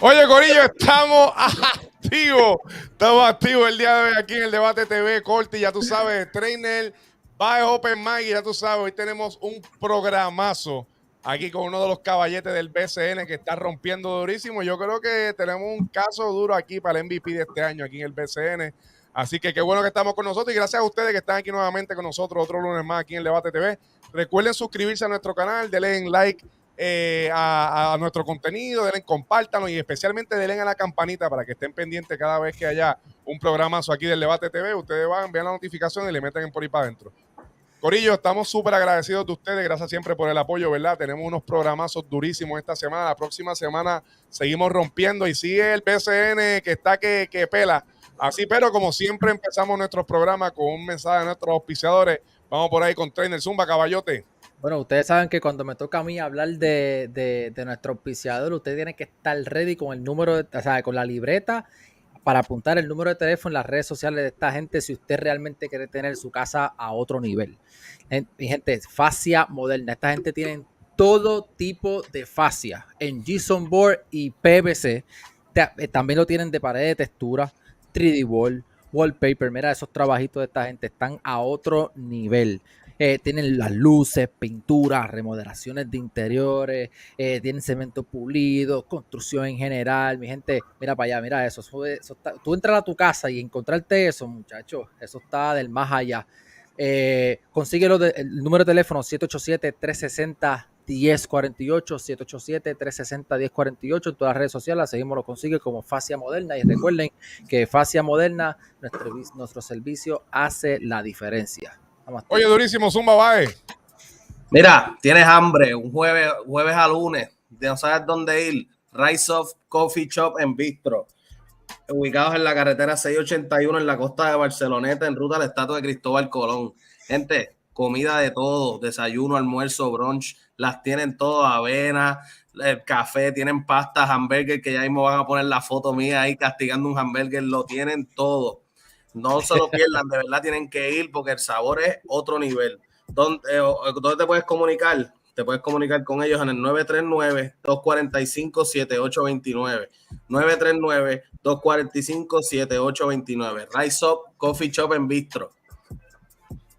Oye, Corillo, estamos activos el día de hoy aquí en el Debate TV, Corti, ya tú sabes, Trainer, by Open Mic, ya tú sabes, hoy tenemos un programazo aquí con uno de los caballetes del BCN que está rompiendo durísimo. Yo creo que tenemos un caso duro aquí para el MVP de este año aquí en el BCN. Así que qué bueno que estamos con nosotros y gracias a ustedes que están aquí nuevamente con nosotros otro lunes más aquí en el Debate TV. Recuerden suscribirse a nuestro canal, denle like a nuestro contenido, denle, compártanlo y especialmente denle a la campanita para que estén pendientes cada vez que haya un programazo aquí del Debate TV. Ustedes van, vean la notificación y le meten por ahí para adentro. Corillo, estamos súper agradecidos de ustedes, gracias siempre por el apoyo, ¿verdad? Tenemos unos programazos durísimos esta semana, la próxima semana seguimos rompiendo y sigue el BCN que está que pela. Así, pero como siempre empezamos nuestros programas con un mensaje de nuestros auspiciadores. Vamos por ahí con Trainer Zumba, caballote. Bueno, ustedes saben que cuando me toca a mí hablar de nuestro auspiciador, usted tiene que estar ready con el número, con la libreta para apuntar el número de teléfono en las redes sociales de esta gente si usted realmente quiere tener su casa a otro nivel. Mi gente, fascia moderna. Esta gente tiene todo tipo de fascia en Gypsum board y PVC. También lo tienen de pared de textura, 3D wall, wallpaper. Mira, esos trabajitos de esta gente están a otro nivel. Tienen las luces, pinturas, remodelaciones de interiores, tienen cemento pulido, construcción en general. Mi gente, mira para allá, mira eso. Tú entras a tu casa y encontrarte eso, muchachos, eso está del más allá. Consíguelo el número de teléfono 787-360-1048, 787-360-1048 en todas las redes sociales. Seguimos, lo consigue como Fascia Moderna y recuerden que Fascia Moderna, nuestro servicio hace la diferencia. Oye, durísimo, Zumba, bye. Mira, tienes hambre, un jueves a lunes, no sabes dónde ir. Rise of Coffee Shop en Bistro, ubicados en la carretera 681 en la costa de Barceloneta, en ruta al estatua de Cristóbal Colón. Gente, comida de todo, desayuno, almuerzo, brunch, las tienen todo, avena, café, tienen pastas, hamburger, que ya mismo van a poner la foto mía ahí castigando un hamburger, lo tienen todo. No se lo pierdan, de verdad tienen que ir porque el sabor es otro nivel. ¿Dónde te puedes comunicar? Te puedes comunicar con ellos en el 939-245-7829. 939-245-7829. Rise Up Coffee Shop en Bistro.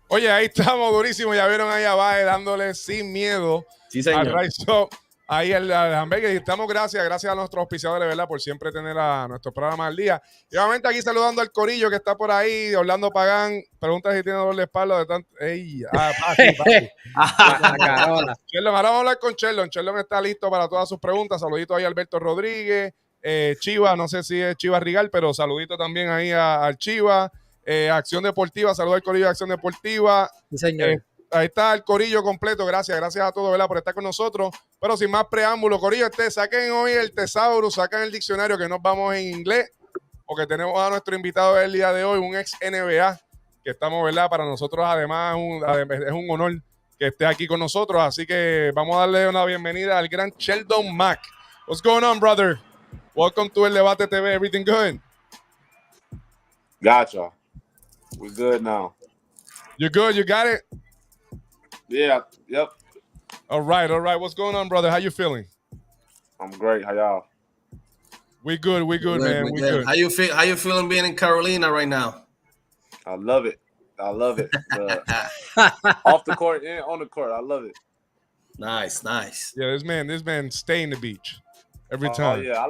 Oye, ahí estamos durísimos. Ya vieron ahí abajo dándole sin miedo al Rise Up. Ahí el hamburger. Y estamos gracias a nuestros auspiciadores, ¿verdad? Por siempre tener a nuestro programa al día. Y obviamente aquí saludando al corillo que está por ahí, Orlando Pagán. Pregunta si tiene dolor de espalda de tanto. ¡Ey! Papi. Sheldon, ahora vamos a hablar con Sheldon. Sheldon está listo para todas sus preguntas. Saludito ahí a Alberto Rodríguez. Chiva, no sé si es Chiva Rigal, pero saludito también ahí al Chiva. Acción Deportiva, saludos al corillo de Acción Deportiva. Sí, señor. Ahí está el corillo completo, gracias a todos, ¿verdad? Por estar con nosotros, pero sin más preámbulo, corillo, saquen hoy el tesaurus, saquen el diccionario que nos vamos en inglés, porque tenemos a nuestro invitado del día de hoy, un ex NBA, que estamos, ¿verdad? Para nosotros además es un honor que esté aquí con nosotros, así que vamos a darle una bienvenida al gran Sheldon Mac. What's going on, brother? Welcome to El Debate TV, everything good? Gotcha. We're good now. You good? You got it? Yeah, yep. All right. What's going on, brother? How you feeling? I'm great. How y'all? We good, man. We good. How you feeling being in Carolina right now? I love it. Off the court and on the court. I love it. Nice. Yeah, this man stay in the beach every time. Yeah.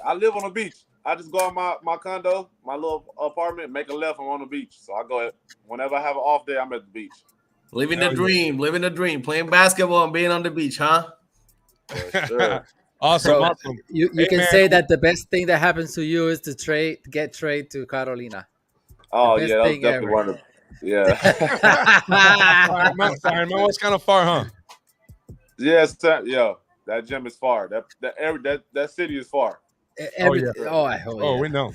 I live on the beach. I just go in my condo, my little apartment, make a left, I'm on the beach. So I go whenever I have an off day, I'm at the beach. Living the dream, playing basketball and being on the beach, huh? Sure. Awesome. You can say that the best thing that happens to you is to get trade to Carolina. Oh yeah, that was definitely one of yeah. Sorry, man, was kind of far, huh? Yes, yeah. That gym is far. That city is far. We know. We know.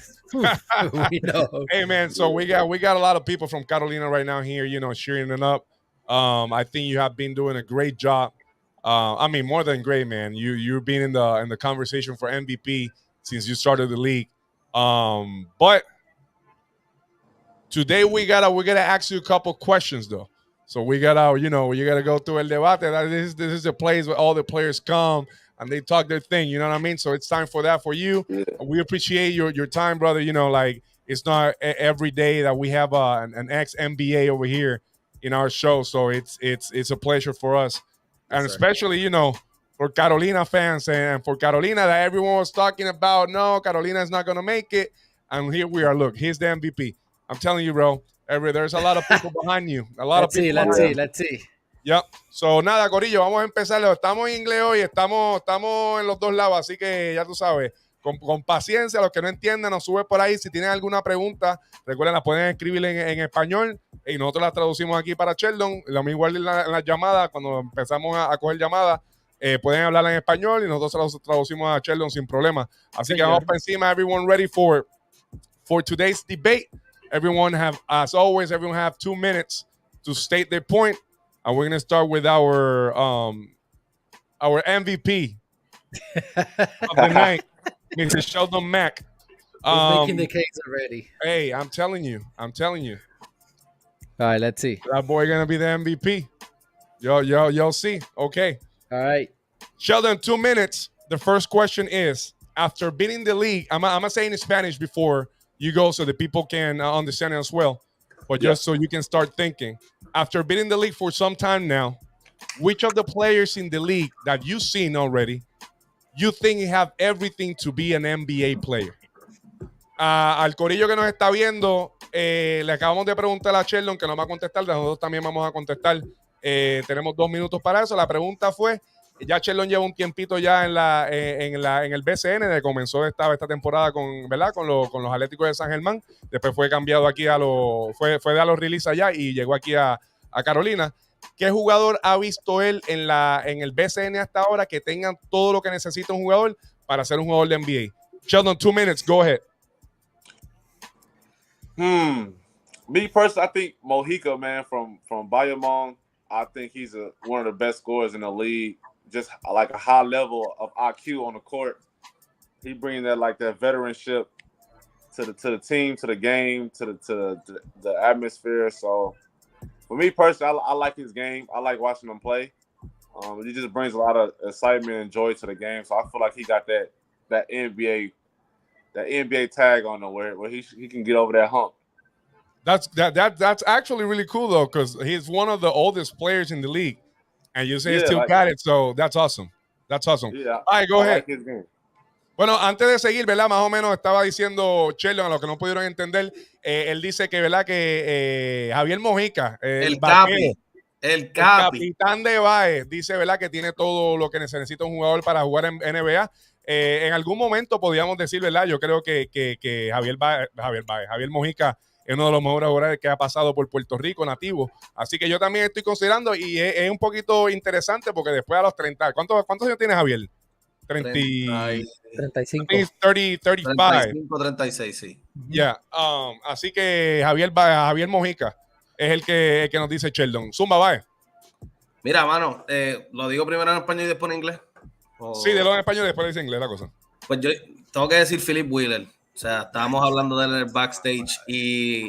Hey man, so we got a lot of people from Carolina right now here, cheering it up. I think you have been doing a great job. I mean, more than great, man. You've been in the conversation for MVP since you started the league. But today we gotta ask you a couple questions though. So we gotta, you gotta go through el debate. This is the place where all the players come. and they talk their thing. You know what I mean? So it's time for that for you. Yeah. We appreciate your time, brother. You know, like it's not every day that we have an ex NBA over here in our show. So it's a pleasure for us, and especially for Carolina fans and for Carolina that everyone was talking about. No, Carolina is not going to make it, and here we are. Look, he's the MVP. I'm telling you, bro. There's a lot of people behind you. A lot of people. Let's see. Yep. So, nada, Corillo, vamos a empezarlo. Estamos en inglés hoy, estamos en los dos lados, así que ya tú sabes, con paciencia, los que no entiendan, nos sube por ahí. Si tienen alguna pregunta, recuerden, la pueden escribir en español y nosotros la traducimos aquí para Sheldon. Lo mismo igual en las llamadas, cuando empezamos a coger llamadas, pueden hablar en español y nosotros las traducimos a Sheldon sin problema. Así que vamos para encima. Everyone ready for today's debate. As always, everyone have 2 minutes to state their point. And we're going to start with our MVP of the night, Mr. Sheldon Mac. He's making the case already. Hey, I'm telling you. All right, let's see. That boy going to be the MVP. You'll see. Okay. All right. Sheldon, 2 minutes. The first question is, after being in the league, I'm going to say in Spanish before you go so that people can understand it as well. But just so you can start thinking. After being in the league for some time now, which of the players in the league that you've seen already, you think have everything to be an NBA player? Al corillo que nos está viendo, le acabamos de preguntar a Sheldon, que nos va a contestar, nosotros también vamos a contestar. Tenemos 2 minutos para eso. La pregunta fue, ya Sheldon lleva un tiempito ya en el BCN, desde que comenzó esta temporada con los Atléticos de San Germán. Después fue cambiado aquí fue de los release allá y llegó aquí a Carolina. ¿Qué jugador ha visto él en el BCN hasta ahora que tengan todo lo que necesita un jugador para ser un jugador de NBA? Sheldon, 2 minutes, go ahead. Me personally, I think Mojica, man, from Bayamon, I think he's one of the best scorers in the league. Just like a high level of IQ on the court. He brings that veteranship to the team, to the game, to the atmosphere. So for me personally, I like his game. I like watching him play. He just brings a lot of excitement and joy to the game. So I feel like he got that NBA tag on him where he can get over that hump. That's actually really cool though, because he's one of the oldest players in the league. And you say he still got it, so that's awesome. That's awesome. Yeah, all right, go ahead. Like his game. Bueno, antes de seguir, ¿verdad? Más o menos estaba diciendo Sheldon, a los que no pudieron entender, él dice que, ¿verdad? Que Javier Mojica, el capitán de Baez, dice, ¿verdad? Que tiene todo lo que necesita un jugador para jugar en NBA. En algún momento podríamos decir, ¿verdad? Yo creo que Javier Mojica es uno de los mejores jugadores que ha pasado por Puerto Rico, nativo. Así que yo también estoy considerando, y es un poquito interesante porque después a los 30, ¿cuántos años tiene Javier? 35. 35, 36, sí. Yeah. Así que Javier Mojica es el que nos dice Sheldon. Zumba, bye. Mira, mano, lo digo primero en español y después en inglés. Sí, de lo en español y después dice en inglés la cosa. Pues yo tengo que decir Philip Wheeler. O sea, estábamos hablando de él en el backstage y,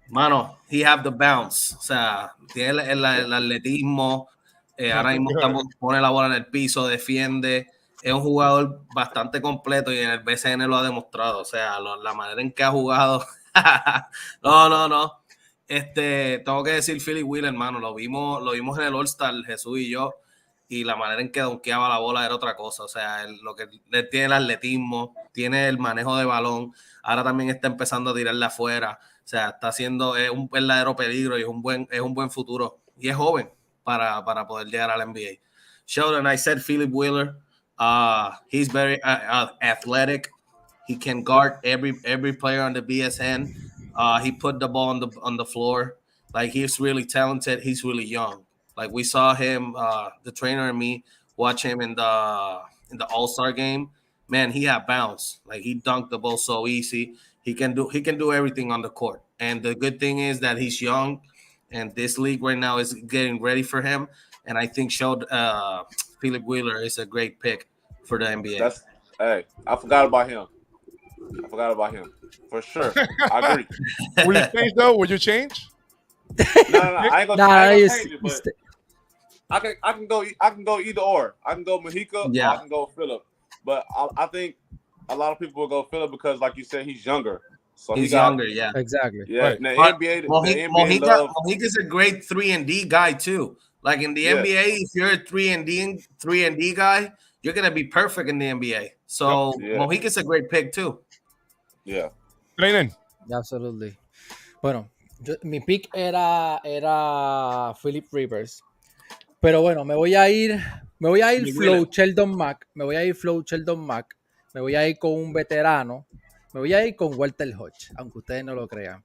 mano, he have the bounce. O sea, tiene el atletismo. Ahora mismo pone la bola en el piso, defiende. Es un jugador bastante completo y en el BCN lo ha demostrado. O sea, la manera en que ha jugado. No. Tengo que decir Philip Wheeler, hermano. Lo vimos en el All-Star, Jesús y yo. Y la manera en que donkeaba la bola era otra cosa. O sea, lo que tiene el atletismo, tiene el manejo de balón. Ahora también está empezando a tirarle afuera. O sea, está haciendo un verdadero peligro y es un buen futuro. Y es joven para poder llegar a la NBA. Sheldon, I said Philip Wheeler. He's very athletic. He can guard every player on the BSN. He put the ball on the floor. Like, he's really talented. He's really young. Like, we saw him, the trainer and me, watch him in the All-Star game. Man, he had bounce. Like, he dunked the ball so easy. He can do everything on the court. And the good thing is that he's young, and this league right now is getting ready for him. And I think Philip Wheeler is a great pick for the NBA. Hey, I forgot about him. For sure. I agree. Will you change though? Would you change? No. I ain't gonna change it, but I can go either or. I can go Mojica or I can go Phillip. But I think a lot of people will go Phillip because, like you said, he's younger. So he's younger, yeah. Exactly. Yeah, Right. the NBA Mojica's a great 3-and-D guy too. Like in the NBA, if you're a 3-and-D guy, you're gonna be perfect in the NBA. So Mojica's a great pick too. Yeah. Trainer. Absolutely. Bueno, mi pick era Philip Rivers. Pero bueno, me voy a ir flow Sheldon Mac. Me voy a ir con un veterano. Me voy a ir con Walter Hodge, aunque ustedes no lo crean.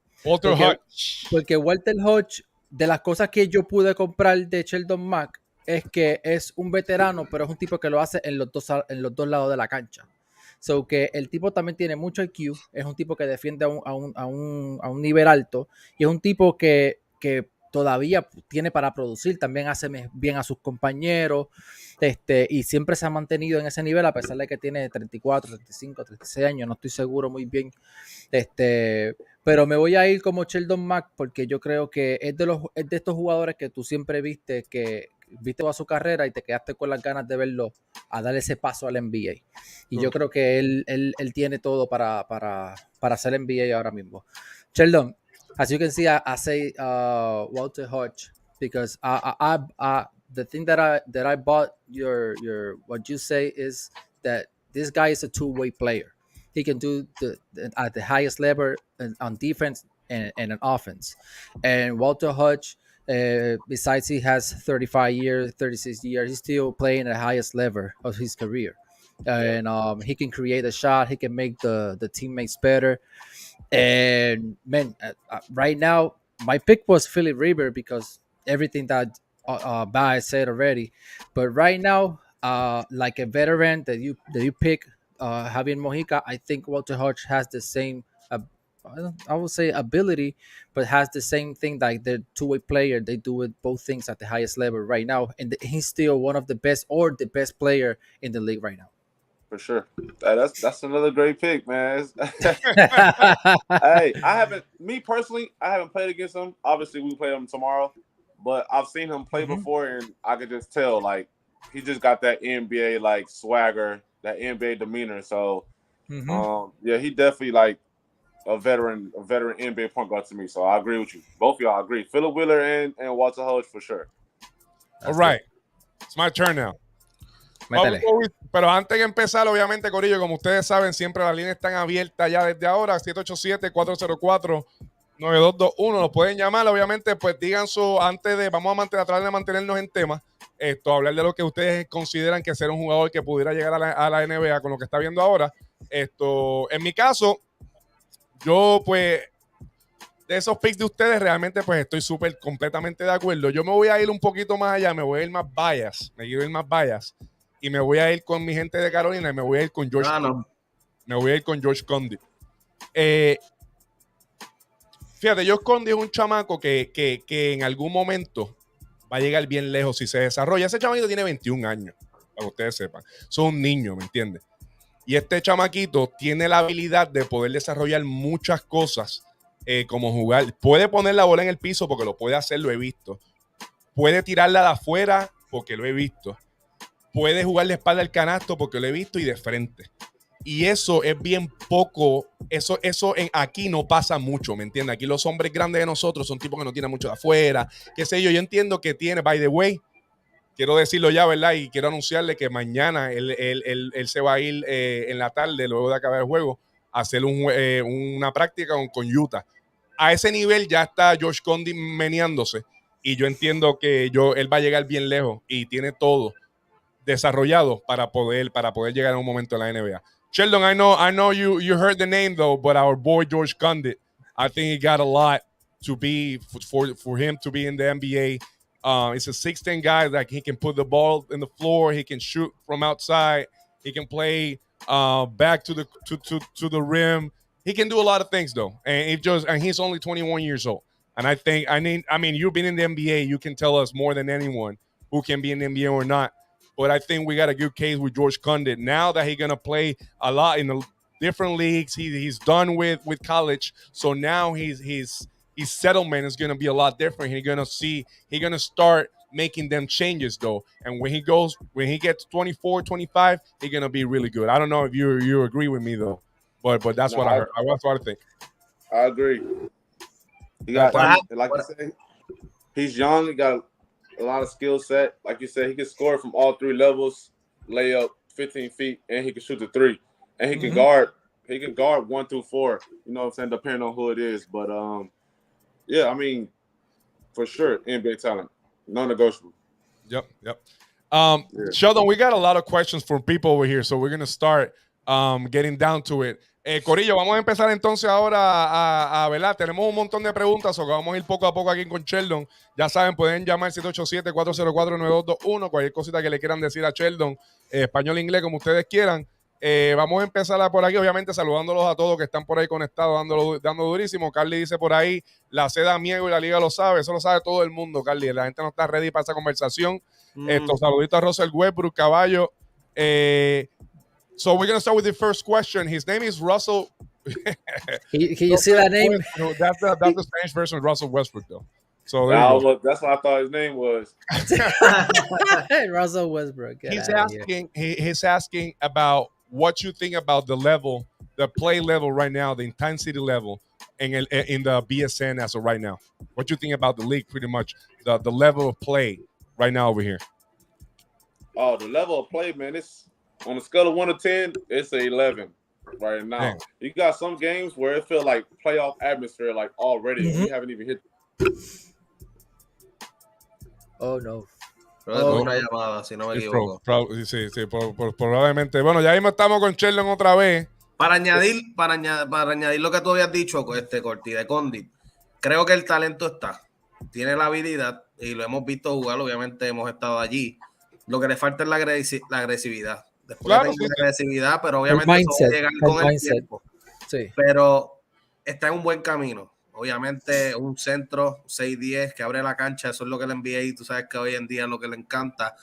Porque Walter Hodge, de las cosas que yo pude comprar de Sheldon Mac, es que es un veterano, pero es un tipo que lo hace en los dos lados de la cancha. So que el tipo también tiene mucho IQ, es un tipo que defiende a un nivel alto y es un tipo que todavía tiene para producir, también hace bien a sus compañeros, y siempre se ha mantenido en ese nivel a pesar de que tiene 34, 35, 36 años, no estoy seguro muy bien, pero me voy a ir como Sheldon Mac porque yo creo que es de estos jugadores que tú siempre viste toda su carrera y te quedaste con las ganas de verlo a dar ese paso al NBA. Y yo creo que él tiene todo para hacer NBA ahora mismo. Sheldon, as you can see, I say Walter Hodge because the thing that I bought your what you say is that this guy is a two-way player. He can do at the highest level on defense and on offense. And Walter Hodge, besides he has 35 years, 36 years, he's still playing at the highest level of his career. And he can create a shot. He can make the teammates better. And man, right now my pick was Philip Rivers because everything that Baez said already. But right now, like a veteran that you pick, Javier Mojica, I think Walter Hodge has the same, I would say ability, but has the same thing like the two-way player. They do it both things at the highest level right now, and he's still one of the best or the best player in the league right now. For sure. That's another great pick, man. Hey, I haven't played against him. Obviously, we play him tomorrow, but I've seen him play before, and I could just tell, like, he just got that NBA like swagger, that NBA demeanor. So, yeah, he definitely like a veteran NBA point guard to me. So I agree with you. Both of y'all agree. Phillip Wheeler and Walter Hodge for sure. All right, it's my turn now. Pero antes de empezar, obviamente, Corillo, como ustedes saben, siempre las líneas están abiertas ya desde ahora, 787-404-9221, nos pueden llamar, obviamente, pues digan vamos a tratar de mantenernos en tema, hablar de lo que ustedes consideran que ser un jugador que pudiera llegar a la NBA con lo que está viendo ahora. En mi caso, yo pues, de esos picks de ustedes, realmente pues estoy completamente de acuerdo. Yo me voy a ir un poquito más allá, me quiero ir más bias. Y me voy a ir con mi gente de Carolina y me voy a ir con George Condi. Fíjate, George Condi es un chamaco que en algún momento va a llegar bien lejos si se desarrolla. Ese chamaquito tiene 21 años, para que ustedes sepan. Es un niño, ¿me entiendes? Y este chamaquito tiene la habilidad de poder desarrollar muchas cosas, como jugar. Puede poner la bola en el piso porque lo puede hacer, lo he visto. Puede tirarla de afuera porque lo he visto. Puede jugar de espalda al canasto porque lo he visto y de frente. Y eso es bien poco. Eso aquí no pasa mucho, ¿me entiendes? Aquí los hombres grandes de nosotros son tipos que no tienen mucho de afuera. Qué sé yo. Yo entiendo que tiene, by the way, quiero decirlo ya, ¿verdad? Y quiero anunciarle que mañana él se va a ir en la tarde, luego de acabar el juego, a hacer una práctica con Utah. A ese nivel ya está George Condi meneándose. Y yo entiendo que él va a llegar bien lejos y tiene todo desarrollado para poder llegar a un momento en la NBA. Sheldon, I know you heard the name though, but our boy George Condit, I think he got a lot to be for him to be in the NBA. He's a 6'10" guy that he can put the ball in the floor, he can shoot from outside, he can play back to the rim. He can do a lot of things though, and he's only 21 years old. And I mean, you've been in the NBA, you can tell us more than anyone who can be in the NBA or not. But I think we got a good case with George Condit. Now that he's gonna play a lot in the different leagues, he's done with college. So now his settlement is gonna be a lot different. He's gonna start making them changes though. And when he gets 24, 25, he's gonna be really good. I don't know if you agree with me though, but that's what I heard. That's what I think. I agree. He got, like you said, he's young. He got a lot of skill set. Like you said, he can score from all three levels, layup, 15 feet, and he can shoot the three. And he can guard. He can guard 1 through 4. You know what I'm saying? Depending on who it is. But yeah, I mean, for sure, NBA talent, non-negotiable. Yep. Sheldon, we got a lot of questions from people over here, so we're gonna start getting down to it. Corillo, vamos a empezar entonces ahora a ¿verdad? Tenemos un montón de preguntas, o que vamos a ir poco a poco aquí con Sheldon. Ya saben, pueden llamar 787-404-9221, cualquier cosita que le quieran decir a Sheldon, español, inglés, como ustedes quieran. Vamos a empezar por aquí, obviamente saludándolos a todos que están por ahí conectados, dando durísimo. Carly dice por ahí, la seda miego y la liga lo sabe, eso lo sabe todo el mundo, Carly. La gente no está ready para esa conversación. Saluditos a Russell Westbrook, caballo. So we're going to start with the first question. His name is Russell. You see that name? That's the Spanish version of Russell Westbrook, though. So that's what I thought his name was. Russell Westbrook. He's asking about what you think about the level, the play level right now, the intensity level in the BSN as of right now. What you think about the league, pretty much, the level of play right now over here? Oh, the level of play, man, it's on a scale of 1 to 10, it's an 11 right now. Man. You got some games where it feels like playoff atmosphere, like already. We haven't even hit. Oh, no. Una llamada, si no me equivoco. Sí, probablemente. Bueno, ya mismo estamos con Sheldon otra vez. Para añadir lo que tú habías dicho, Corti, de Condit, creo que el talento está. Tiene la habilidad y lo hemos visto jugar, obviamente hemos estado allí. Lo que le falta es la agresividad. Después claro, tengo agresividad, pero obviamente eso va a llegar con el tiempo. Sí. Pero está en un buen camino. Obviamente un centro 6-10 que abre la cancha, eso es lo que le envié y tú sabes que hoy en día es lo que le encanta.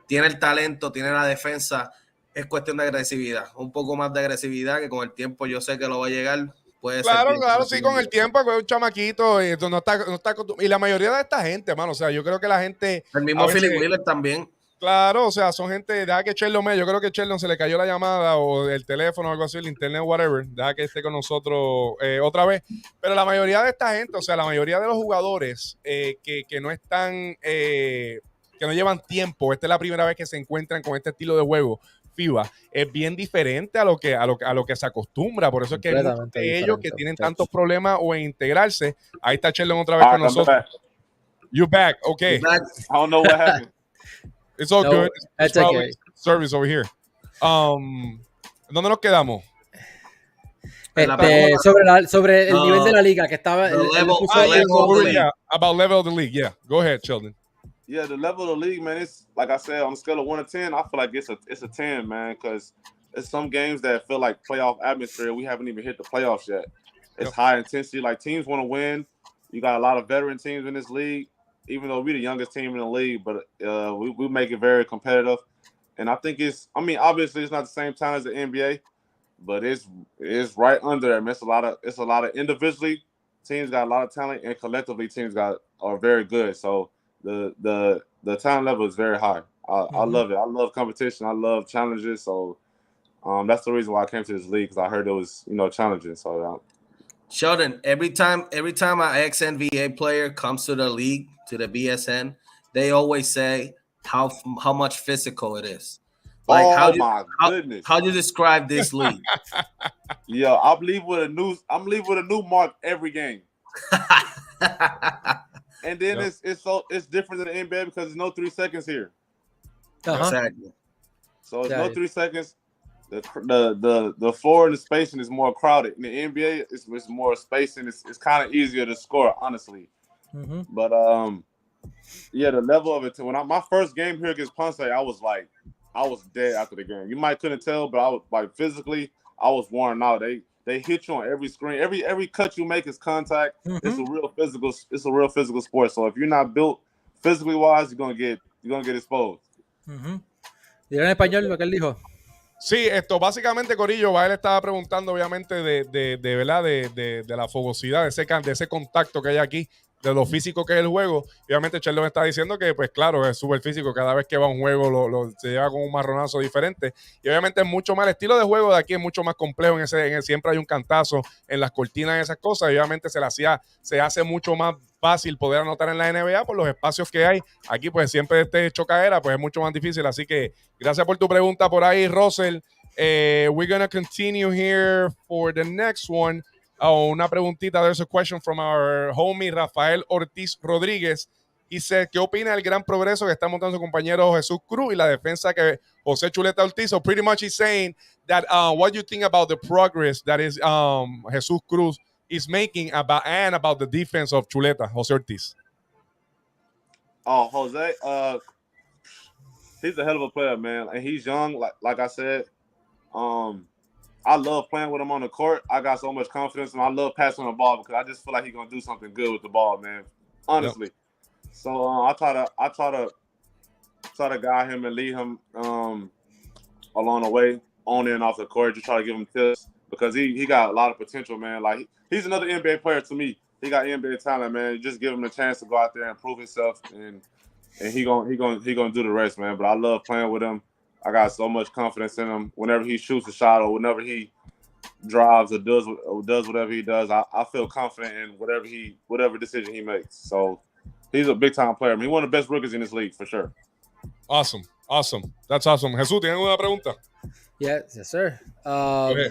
Tiene el talento, tiene la defensa, es cuestión de agresividad. Un poco más de agresividad que con el tiempo yo sé que lo va a llegar. Claro, sí, con el tiempo, pues un chamaquito y no está y la mayoría de esta gente, mano, o sea, yo creo que la gente... El mismo Philip Wheeler también. Claro, o sea, son gente, deja que Sheldon yo creo que Sheldon se le cayó la llamada o el teléfono o algo así, el internet, whatever, deja que esté con nosotros otra vez, pero la mayoría de esta gente, o sea, la mayoría de los jugadores que no están, que no llevan tiempo, esta es la primera vez que se encuentran con este estilo de juego, FIBA, es bien diferente a lo que se acostumbra, por eso es que hay muchos de ellos que tienen tantos problemas o en integrarse. Ahí está Sheldon otra vez con nosotros. You back, okay. I don't know what happened. It's all good. It's probably okay. Service over here. ¿Dónde nos quedamos? Sobre el nivel de la liga que estaba. About level of the league. Yeah, go ahead, Sheldon. Yeah, the level of the league, man. It's like I said, on a scale of 1 to 10, I feel like it's a 10, man, because it's some games that feel like playoff atmosphere. We haven't even hit the playoffs yet. It's high intensity. Like teams want to win. You got a lot of veteran teams in this league. Even though we're the youngest team in the league, but we make it very competitive. And I think obviously it's not the same time as the NBA, but it's right under there. It's a lot of individually teams got a lot of talent, and collectively teams are very good. So the talent level is very high. I love it. I love competition. I love challenges. So that's the reason why I came to this league, because I heard it was challenging. So Sheldon, every time an ex-NBA player comes to the league, to the BSN, they always say how much physical it is. Like, goodness. How do you describe this league? Yeah, I'm leaving with a new mark every game. And then it's different than the NBA because there's no 3 seconds here. Exactly. So it's no 3 seconds. The floor and the spacing is more crowded. In the NBA, it's more spacing. It's kind of easier to score, honestly. Mm-hmm. But yeah, the level of it. When my first game here against Ponce, I was dead after the game. You might couldn't tell, but I was like physically, I was worn out. They hit you on every screen. Every cut you make is contact. Mm-hmm. It's a real physical sport. So if you're not built physically wise, you're gonna get exposed. Uh-huh. ¿Dirá en español lo que él dijo? Sí, básicamente, Corillo, él estaba preguntando obviamente de verdad de la fogosidad, de ese contacto que hay aquí. de lo físico que es el juego. Y obviamente Sheldon está diciendo que, pues claro, es súper físico. Cada vez que va a un juego se lleva con un marronazo diferente. Y obviamente es mucho más, el estilo de juego de aquí es mucho más complejo. Siempre hay un cantazo en las cortinas y esas cosas. Y obviamente se hace mucho más fácil poder anotar en la NBA por los espacios que hay. Aquí pues siempre chocadera, pues es mucho más difícil. Así que gracias por tu pregunta por ahí, Russell. We're going to continue here for the next one. Oh, una preguntita. There's a question from our homie Rafael Ortiz Rodríguez. Dice, ¿qué opina del gran progreso que está montando su compañero Jesús Cruz y la defensa que José Chuleta Ortiz? So pretty much he's saying that what do you think about the progress that is Jesús Cruz is making about the defense of Chuleta, José Ortiz? Oh, Jose, he's a hell of a player, man, and he's young. Like I said, I love playing with him on the court. I got so much confidence, and I love passing the ball because I just feel like he's gonna do something good with the ball, man. Honestly. Yep. So I try to guide him and lead him along the way, on and off the court. Just try to give him tips because he got a lot of potential, man. Like he's another NBA player to me. He got NBA talent, man. Just give him a chance to go out there and prove himself, and he gonna do the rest, man. But I love playing with him. I got so much confidence in him. Whenever he shoots a shot or whenever he drives or does whatever he does, I feel confident in whatever decision he makes. So he's a big time player. I mean, he's one of the best rookies in this league for sure. Awesome. That's awesome. Jesús, ¿tienes una pregunta? Yes, sir.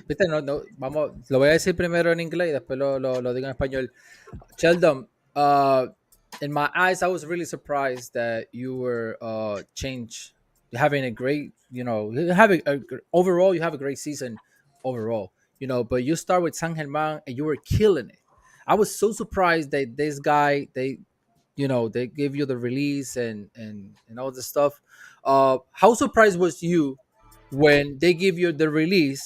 Viste, vamos, lo voy a decir primero en inglés y después lo digo en español. Sheldon, in my eyes, I was really surprised that you were changed. Having a great, overall, you have a great season overall, but you start with San Germán and you were killing it. I was so surprised that this guy, they gave you the release and all this stuff. How surprised was you when they give you the release?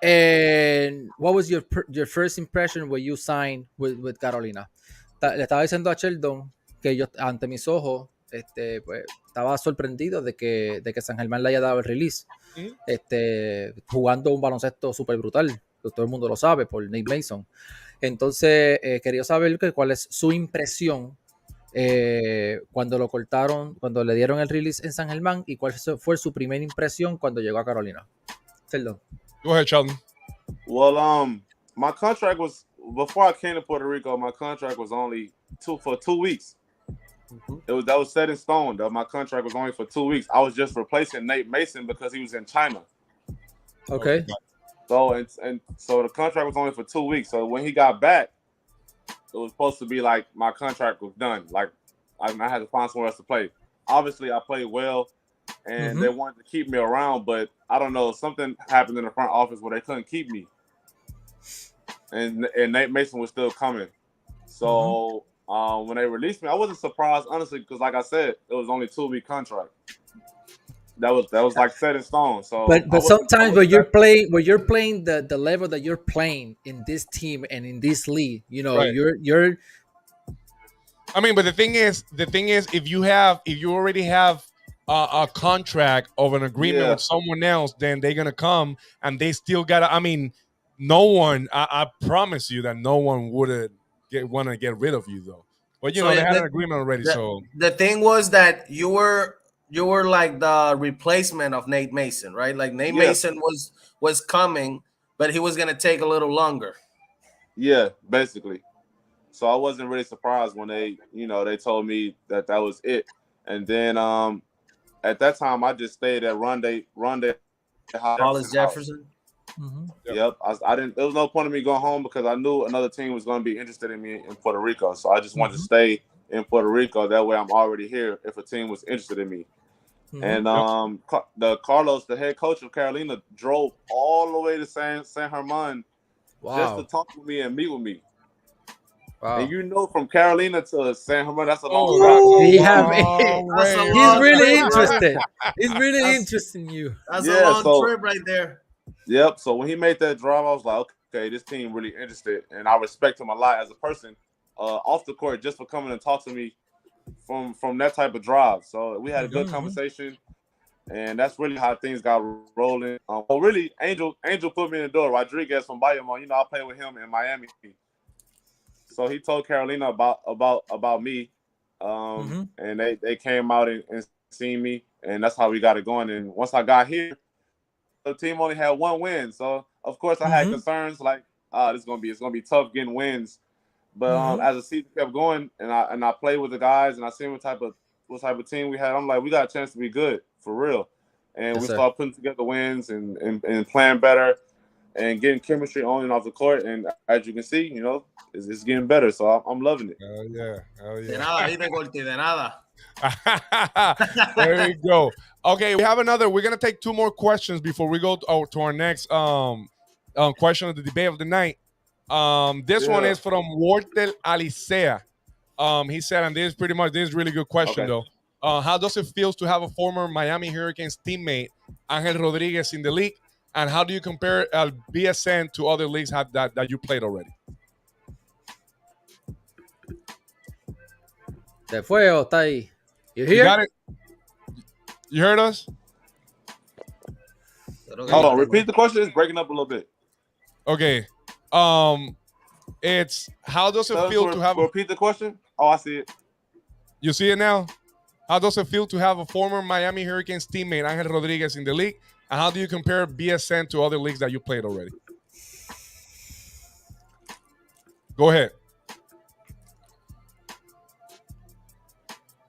And what was your first impression when you signed with Carolina? Le estaba diciendo a Sheldon que yo, ante mis ojos, pues estaba sorprendido de que San Germán le haya dado el release, jugando un baloncesto súper brutal, que todo el mundo lo sabe, por Nate Mason. Entonces, quería saber cuál es su impresión cuando lo cortaron, cuando le dieron el release en San Germán, y cuál fue su primera impresión cuando llegó a Carolina. Sheldon. Go ahead, Sheldon. Well, my contract was, before I came to Puerto Rico, my contract was only for 2 weeks. Mm-hmm. That was set in stone. My contract was only for 2 weeks. I was just replacing Nate Mason because he was in China. Okay. So so the contract was only for 2 weeks. So when he got back, it was supposed to be like my contract was done. Like I had to find somewhere else to play. Obviously, I played well, and they wanted to keep me around, but I don't know, something happened in the front office where they couldn't keep me, and Nate Mason was still coming. So when they released me, I wasn't surprised, honestly, because like I said, it was only 2 week contract. That was like set in stone. So, but sometimes when you're playing the level that you're playing in this team and in this league, right. you're. I mean, but the thing is, if you already have a contract of an agreement with someone else, then they're gonna come and they still gotta. I mean, no one. I promise you that no one would want to get rid of you though. But they had an agreement already. So the thing was that you were like the replacement of Nate Mason, right? Like Nate Mason was coming, but he was gonna take a little longer. Yeah, basically. So I wasn't really surprised when they told me that was it. And then at that time I just stayed at Rondé Hollis Jefferson. Mm-hmm. Yep. I didn't. There was no point in me going home because I knew another team was going to be interested in me in Puerto Rico. So I just wanted to stay in Puerto Rico. That way I'm already here if a team was interested in me. Mm-hmm. And Carlos, the head coach of Carolina, drove all the way to San Germán just to talk with me and meet with me. Wow. And from Carolina to San Germán, that's a long drive. He's really interested. He's really interested in you. That's a long trip right there. Yep. So when he made that drive, I was like, okay, this team really interested, and I respect him a lot as a person off the court just for coming and talk to me from that type of drive. So we had a good conversation, and that's really how things got rolling. Really, Angel put me in the door. Rodriguez from Bayamon, I played with him in Miami. So he told Carolina about me, and they came out and seen me, and that's how we got it going. And once I got here, the team only had 1 win, so of course I had concerns like, it's gonna be tough getting wins. But as the season kept going, and I played with the guys, and I seen what type of team we had, I'm like, we got a chance to be good for real. And we started putting together wins and playing better and getting chemistry on and off the court. And as you can see, you know, it's getting better. So I'm loving it. Oh yeah. De nada, ¿viste, Corti? De nada. There you go. Okay, we have another. We're gonna take 2 more questions before we go to our next question of the debate of the night. This one is from Walter Alicea. He said, and this is really good question though. How does it feel to have a former Miami Hurricanes teammate, Angel Rodriguez, in the league? And how do you compare BSN to other leagues that you played already? ¿Se fue o está ahí? You You hear? got it? You heard us? Hold on, repeat the question. It's breaking up a little bit. Okay. It's how does it feel to have repeat the question? Oh, I see it. You see it now? How does it feel to have a former Miami Hurricanes teammate, Angel Rodriguez, in the league? And how do you compare BSN to other leagues that you played already? Go ahead.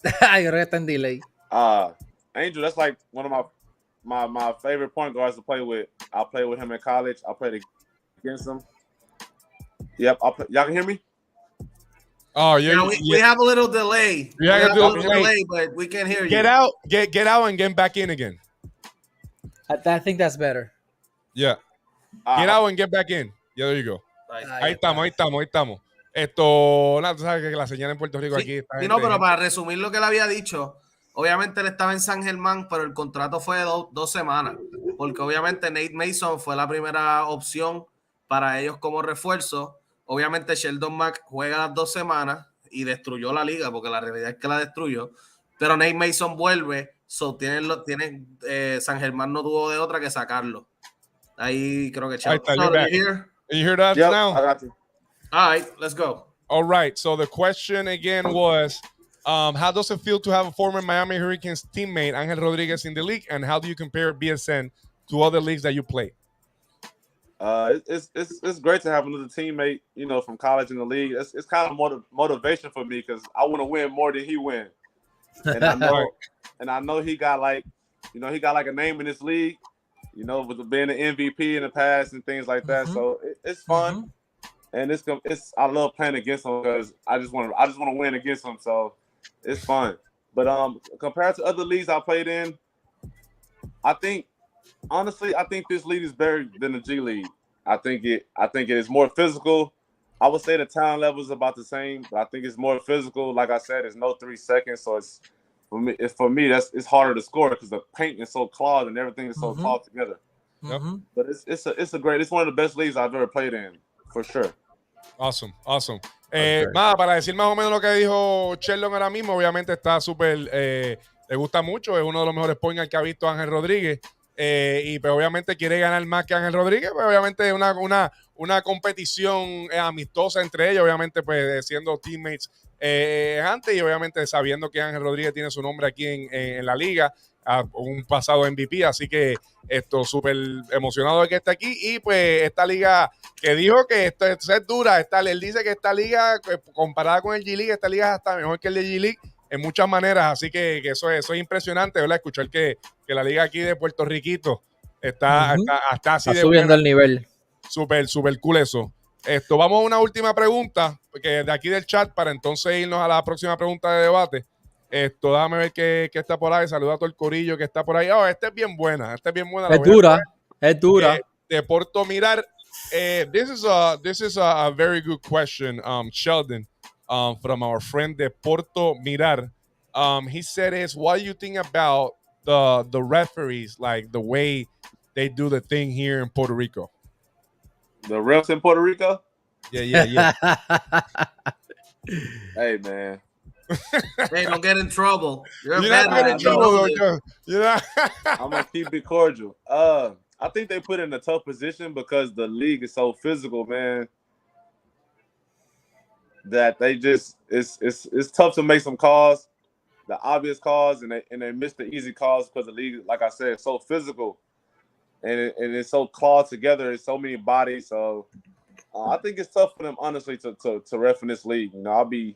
Yo creo que está en delay. Angel, that's like one of my favorite point guards to play with. I played with him in college. I played against him. Yep. Y'all can hear me? Oh, we have a little delay. We have a little delay, but we can hear you. Get out and get back in again. I think that's better. Yeah. Get out and get back in. Yeah, there you go. Ahí estamos. Esto, nada, tú sabes que la señal en Puerto Rico aquí está. Sí, no, pero para resumir lo que le había dicho, obviamente él estaba en San Germán, pero el contrato fue de 2 semanas, porque obviamente Nate Mason fue la primera opción para ellos como refuerzo. Obviamente Sheldon Mac juega las 2 semanas y destruyó la liga, porque la realidad es que la destruyó, pero Nate Mason vuelve, San Germán no tuvo de otra que sacarlo. Ahí creo que Ahí está, you hear that now? I got you. All right, let's go. All right, so the question again was, how does it feel to have a former Miami Hurricanes teammate, Angel Rodriguez, in the league, and how do you compare BSN to other leagues that you play? It's great to have another teammate, you know, from college in the league. It's kind of motivation for me because I want to win more than he wins, and I know he got like a name in this league, you know, with being an MVP in the past and things like that. So it's fun, and I love playing against him because I just want to win against him. So it's fun. But compared to other leagues I played in, honestly, I think this league is better than the G League. I think it is more physical. I would say the talent level is about the same, but I think it's more physical. Like I said, it's no 3 seconds, so it's it's harder to score because the paint is so clawed and everything is so clawed together. But it's one of the best leagues I've ever played in, for sure. Awesome. Nada, para decir más o menos lo que dijo Sheldon ahora mismo, obviamente está súper, le gusta mucho, es uno de los mejores point guard que ha visto Ángel Rodríguez, y pues obviamente quiere ganar más que Ángel Rodríguez, pues obviamente una competición amistosa entre ellos, obviamente pues siendo teammates antes y obviamente sabiendo que Ángel Rodríguez tiene su nombre aquí en la liga, un pasado MVP, así que esto súper emocionado de que esté aquí y pues esta liga que dijo que esto es dura, él dice que esta liga comparada con el G-League, esta liga es hasta mejor que el de G-League en muchas maneras, así que eso es impresionante, ¿verdad? Escuchar que la liga aquí de Puerto Riquito está así de subiendo el nivel. Súper cool eso. Vamos a una última pregunta, que de aquí del chat, para entonces irnos a la próxima pregunta de debate. Déjame ver qué está por ahí. Saluda a todo el corillo que está por ahí. Esta es bien buena. Es dura. De Porto Mirar. This is a very good question, Sheldon, from our friend de Porto Mirar. He said what do you think about the referees, like the way they do the thing here in Puerto Rico? The refs in Puerto Rico? Yeah. Hey, man. Hey, don't get in trouble. You're not getting in trouble, though. I'm going to keep it cordial. I think they put in a tough position because the league is so physical, man. that they just it's tough to make some calls, the obvious calls, and they miss the easy calls because the league, like I said, is so physical and it's so clawed together. It's so many bodies. So I think it's tough for them, honestly, to ref in this league. You know, I'll be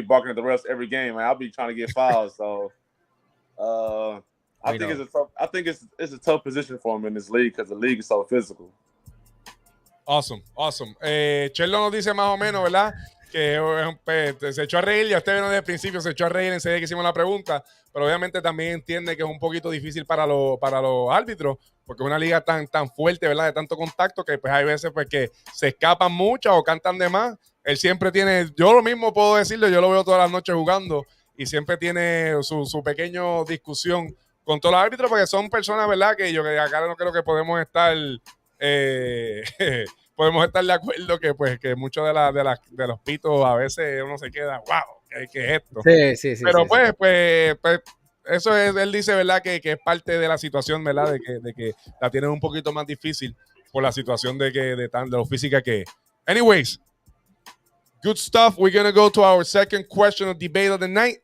barking at the refs every game, man. I'll be trying to get fouls. So I think it's a tough position for them in this league because the league is so physical. Awesome. Sheldon nos dice más o menos, ¿verdad? Que se echó a reír, ya usted vino desde el principio, se echó a reír enseguida que hicimos la pregunta, pero obviamente también entiende que es un poquito difícil para los árbitros, porque es una liga tan fuerte, ¿verdad? De tanto contacto, que pues hay veces pues que se escapan muchas o cantan de más. Él siempre tiene, yo lo mismo puedo decirlo, yo lo veo todas las noches jugando y siempre tiene su pequeño discusión con todos los árbitros, porque son personas, ¿verdad? Que acá no creo que podemos estar podemos estar de acuerdo que pues que muchos de los pitos a veces uno se queda, wow, ¿qué es esto? Sí. Pero pues eso es, él dice, ¿verdad? Que es parte de la situación, ¿verdad? De que la tienen un poquito más difícil por la situación de lo física que es. Anyways, good stuff. We're going to go to our second question of debate of the night.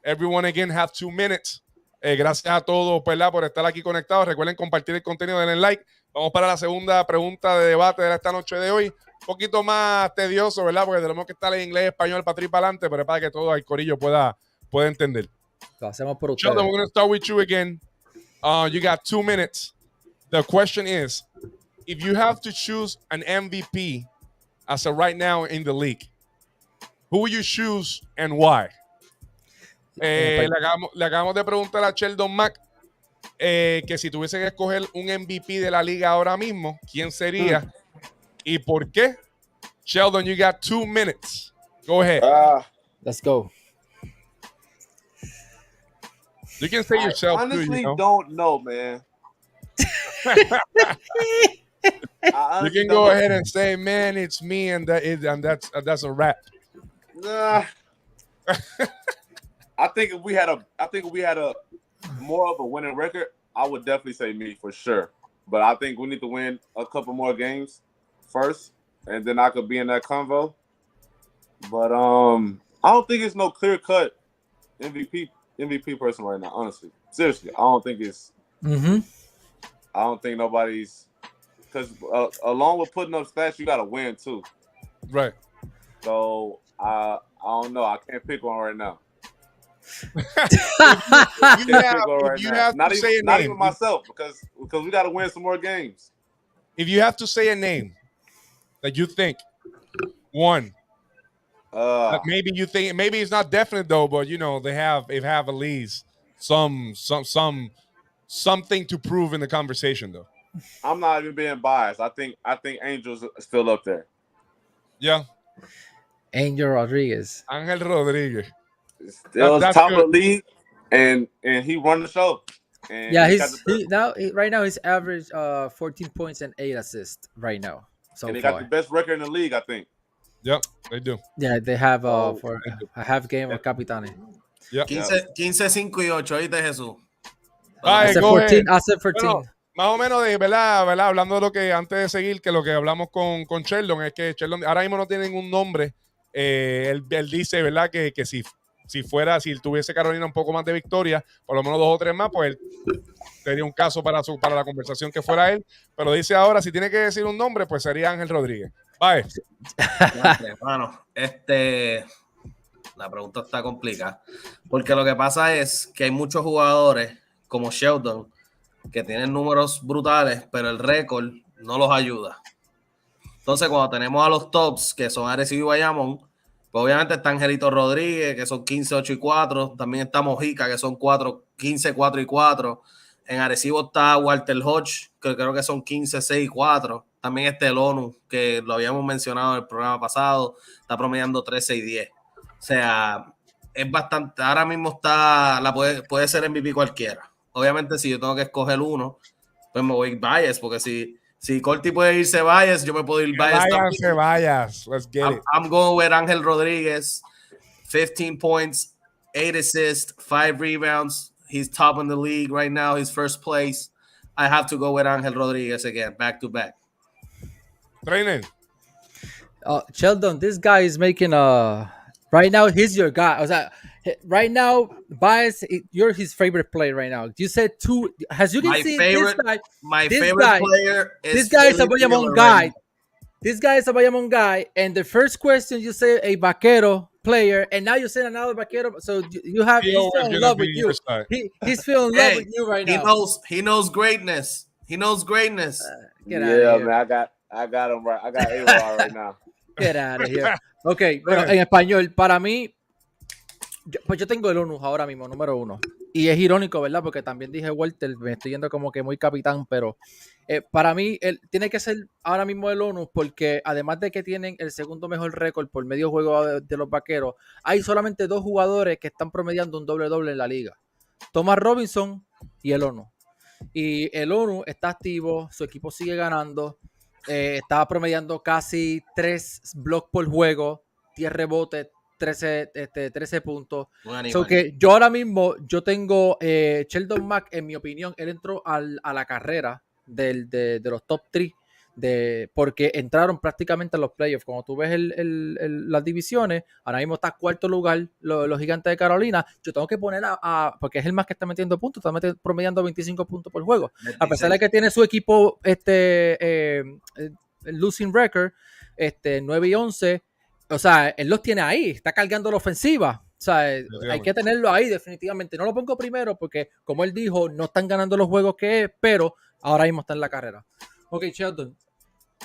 Everyone again have 2 minutes. Gracias a todos, ¿verdad? Por estar aquí conectados. Recuerden compartir el contenido, denle like. Vamos para la segunda pregunta de debate de esta noche de hoy. Un poquito más tedioso, ¿verdad? Porque tenemos que estar en inglés y español para atrás y para adelante, pero es para que todo el corillo pueda entender. Lo hacemos por ustedes. Sheldon, we're going to start with you again. You got 2 minutes. The question is, if you have to choose an MVP as of right now in the league, who will you choose and why? Le acabamos de preguntar a Sheldon Mac que si tuviese que escoger un MVP de la liga ahora mismo, ¿quién sería y por qué? Sheldon, you got 2 minutes. Go ahead. Let's go. You can say yourself. I honestly too, don't know, man. You can go ahead and say, man, it's me, and that's a wrap. Nah. I think if we had a more of a winning record, I would definitely say me for sure. But I think we need to win a couple more games first, and then I could be in that convo. But I don't think it's no clear cut MVP person right now. Honestly, seriously, I don't think it's. I don't think nobody's, because along with putting up stats, you got to win too. Right. So I don't know. I can't pick one right now. Not even myself, because we got to win some more games. If you have to say a name that you think one, maybe you think maybe it's not definite though, but you know they have at least something to prove in the conversation though. I'm not even being biased. I think Angel's still up there. Yeah. Angel Rodriguez. Angel Rodriguez. Still top of the league, and he run the show. And yeah, right now he's average 14 points and 8 assists right now. So and they far. got the best record in the league, I think. Yep, they do. Yeah, they have for a half game of Capitane. Yep. 15, 5 y 8, ¿oíste, Jesús? Hace 14. Bueno, más o menos de verdad, hablando de lo que antes de seguir, que lo que hablamos con Sheldon es que Sheldon ahora mismo no tiene ningún nombre. Él dice, ¿verdad? Que si tuviese Carolina un poco más de victoria, por lo menos 2 o 3 más, pues él tenía un caso para la conversación que fuera él. Pero dice ahora, si tiene que decir un nombre, pues sería Ángel Rodríguez. Bye. Bueno, la pregunta está complicada. Porque lo que pasa es que hay muchos jugadores como Sheldon que tienen números brutales, pero el récord no los ayuda. Entonces, cuando tenemos a los tops, que son Arecibo y Bayamón, pues obviamente está Angelito Rodríguez, que son 15, 8 y 4. También está Mojica, que son 15, 4 y 4. En Arecibo está Walter Hodge, que creo que son 15, 6 y 4. También está el ONU, que lo habíamos mencionado en el programa pasado. Está promediando 13 y 10. O sea, es bastante. Ahora mismo puede ser MVP cualquiera. Obviamente, si yo tengo que escoger uno, pues me voy bias, porque si Corti puede irse bias, yo me puedo ir bias. Bias. Let's get it. I'm going with Ángel Rodríguez. 15 points, 8 assists, 5 rebounds. He's top in the league right now. He's first place. I have to go with Ángel Rodríguez again, back to back. Trainer. Sheldon, this guy is making a. Right now, he's your guy. O sea, right now, Bias, you're his favorite player right now. You said two. As you can My see, favorite, this guy, my this favorite guy, player is this guy is a Philip Bayamon Wheeler guy. right This guy is a Bayamon guy, and the first question you say a Vaquero player, and now you say another Vaquero. So you have He he's always feeling in gonna love be with your you. side. He's feeling in now. love Hey, with you right he now. knows greatness. He knows greatness. Get out of Yeah, here. man, I got him right. I got A-Rod right now. Get out of here. Ok, bueno, en español, para mí, pues yo tengo el ONU ahora mismo, número 1. Y es irónico, ¿verdad? Porque también dije Walter, me estoy yendo como que muy capitán, pero para mí tiene que ser ahora mismo el ONU porque además de que tienen el segundo mejor récord por medio juego de los Vaqueros, hay solamente 2 jugadores que están promediando un doble-doble en la liga. Thomas Robinson y el ONU. Y el ONU está activo, su equipo sigue ganando, estaba promediando casi 3 blocks por juego, 10 rebotes, 13 puntos. So que yo ahora mismo, yo tengo Sheldon Mac, en mi opinión, él entró a la carrera de los top 3 porque entraron prácticamente a los playoffs. Cuando tú ves las divisiones, ahora mismo está cuarto lugar los Gigantes de Carolina. Yo tengo que poner porque es el más que está metiendo puntos, está promediando 25 puntos por juego. 26. A pesar de que tiene su equipo losing record, 9-11, o sea, él los tiene ahí, está cargando la ofensiva. O sea, hay que tenerlo ahí definitivamente. No lo pongo primero porque, como él dijo, no están ganando los juegos que es, pero ahora mismo está en la carrera. Okay, Sheldon.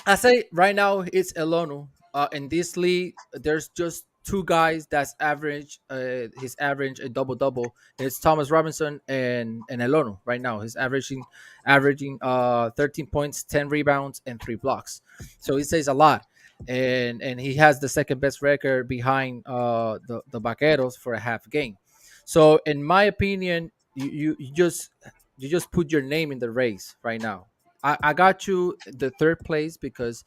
I say right now it's Elonu. In this league, there's just 2 guys that's average. His average a double-double. It's Thomas Robinson and Elonu right now. He's averaging 13 points, 10 rebounds, and 3 blocks. So he says a lot. And he has the second best record behind the Vaqueros for a half game. So in my opinion, you just put your name in the race right now. I got you the 3rd place because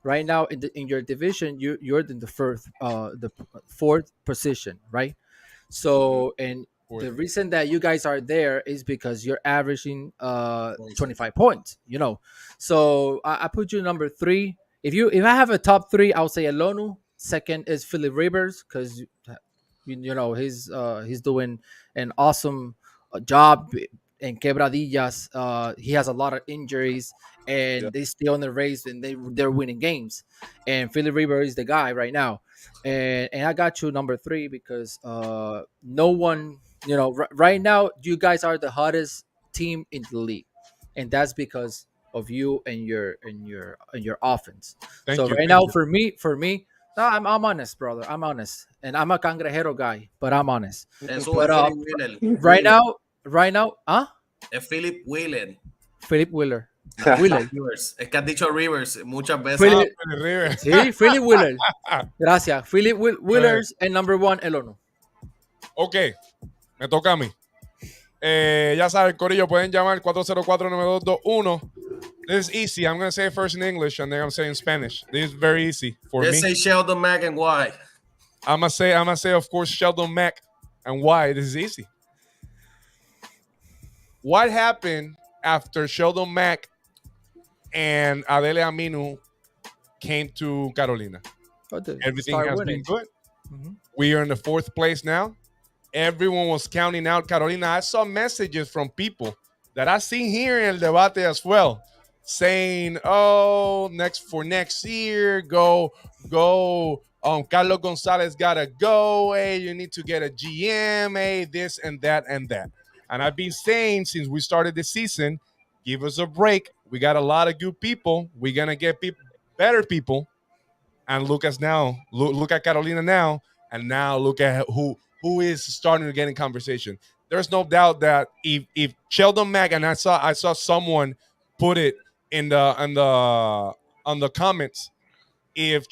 right now in your division you're in the 4th position, right? So and the reason that you guys are there is because you're averaging 25 points, you know. So I put you number 3. If I have a top 3, I'll say Elonu. Second is Philip Rivers because you know he's doing an awesome job in quebradillas. He has a lot of injuries and they stay on the race and they're winning games. And Philip Rivers is the guy right now. And I got you number 3 because no one, you know, right now you guys are the hottest team in the league, and that's because of you and your offense. So right now, for me, no, I'm honest, brother. I'm honest, and I'm a cangrejero guy, but I'm honest. But, right now, huh? Es Philip Wheeler. Philip Wheeler. Rivers. Es que has dicho Rivers muchas veces. Philip, sí, Philip Wheeler. Gracias. Philip Wheelers and number 1, Elonu. Ok, me toca a mí. Ya saben, Corillo, pueden llamar 404-9221. This is easy. I'm going to say it first in English and then I'm saying Spanish. This is very easy for me. Just say Sheldon Mac and why. I'm gonna say, of course, Sheldon Mac and why. This is easy. What happened after Sheldon Mac and Adele Aminu came to Carolina? Everything has been good. Mm-hmm. We are in the 4th place now. Everyone was counting out Carolina. I saw messages from people that I seen here in El Debate as well, saying, "Oh, next year, go. Carlos Gonzalez gotta go. Hey, you need to get a GM. Hey, this and that and that." And I've been saying since we started the season, give us a break. We got a lot of good people. We're gonna get better people. And look us now. Look at Carolina now, and now look at who is starting to get in conversation. There's no doubt that if Sheldon Mac, and I saw someone put it on the comments, if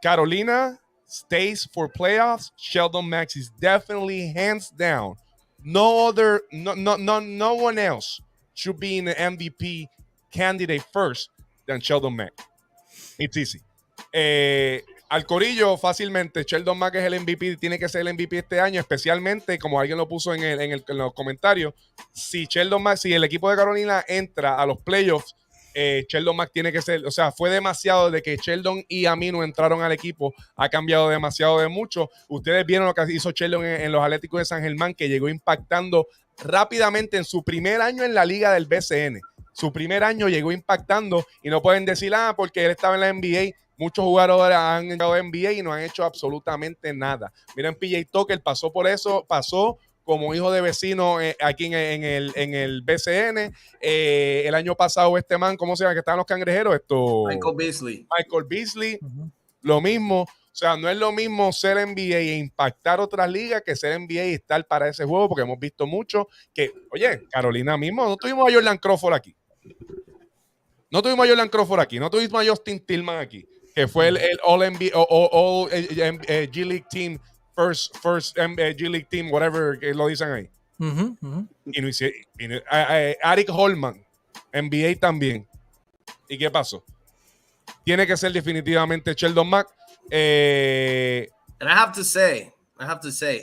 Carolina stays for playoffs, Sheldon Mac is definitely hands down. No one else should be in the MVP candidate first than Sheldon Mac. It's easy. Al corillo, fácilmente, Sheldon Mac es el MVP, tiene que ser el MVP este año, especialmente, como alguien lo puso en los comentarios, si el equipo de Carolina entra a los playoffs Sheldon Mac tiene que ser, o sea, fue demasiado de que Sheldon y Amino entraron al equipo, ha cambiado demasiado de mucho. Ustedes vieron lo que hizo Sheldon en los Atléticos de San Germán, que llegó impactando rápidamente en su primer año en la liga del BCN. Su primer año llegó impactando y no pueden decir, porque él estaba en la NBA. Muchos jugadores han entrado a NBA y no han hecho absolutamente nada. Miren, PJ Tucker pasó por eso, pasó como hijo de vecino aquí en el BCN. El año pasado este man, ¿cómo se llama? Que estaban los cangrejeros. Michael Beasley. Lo mismo. O sea, no es lo mismo ser NBA e impactar otras ligas que ser NBA y estar para ese juego, porque hemos visto mucho que, oye, Carolina mismo, no tuvimos a Jordan Crawford aquí. No tuvimos a Jordan Crawford aquí. No tuvimos a Justin Tillman aquí, que fue el All-NBA, G League Team, First G League Team, whatever que lo dicen ahí. Y no hice, Eric Holman, NBA también. ¿Y qué pasó? Tiene que ser definitivamente Sheldon Mac. And I have to say,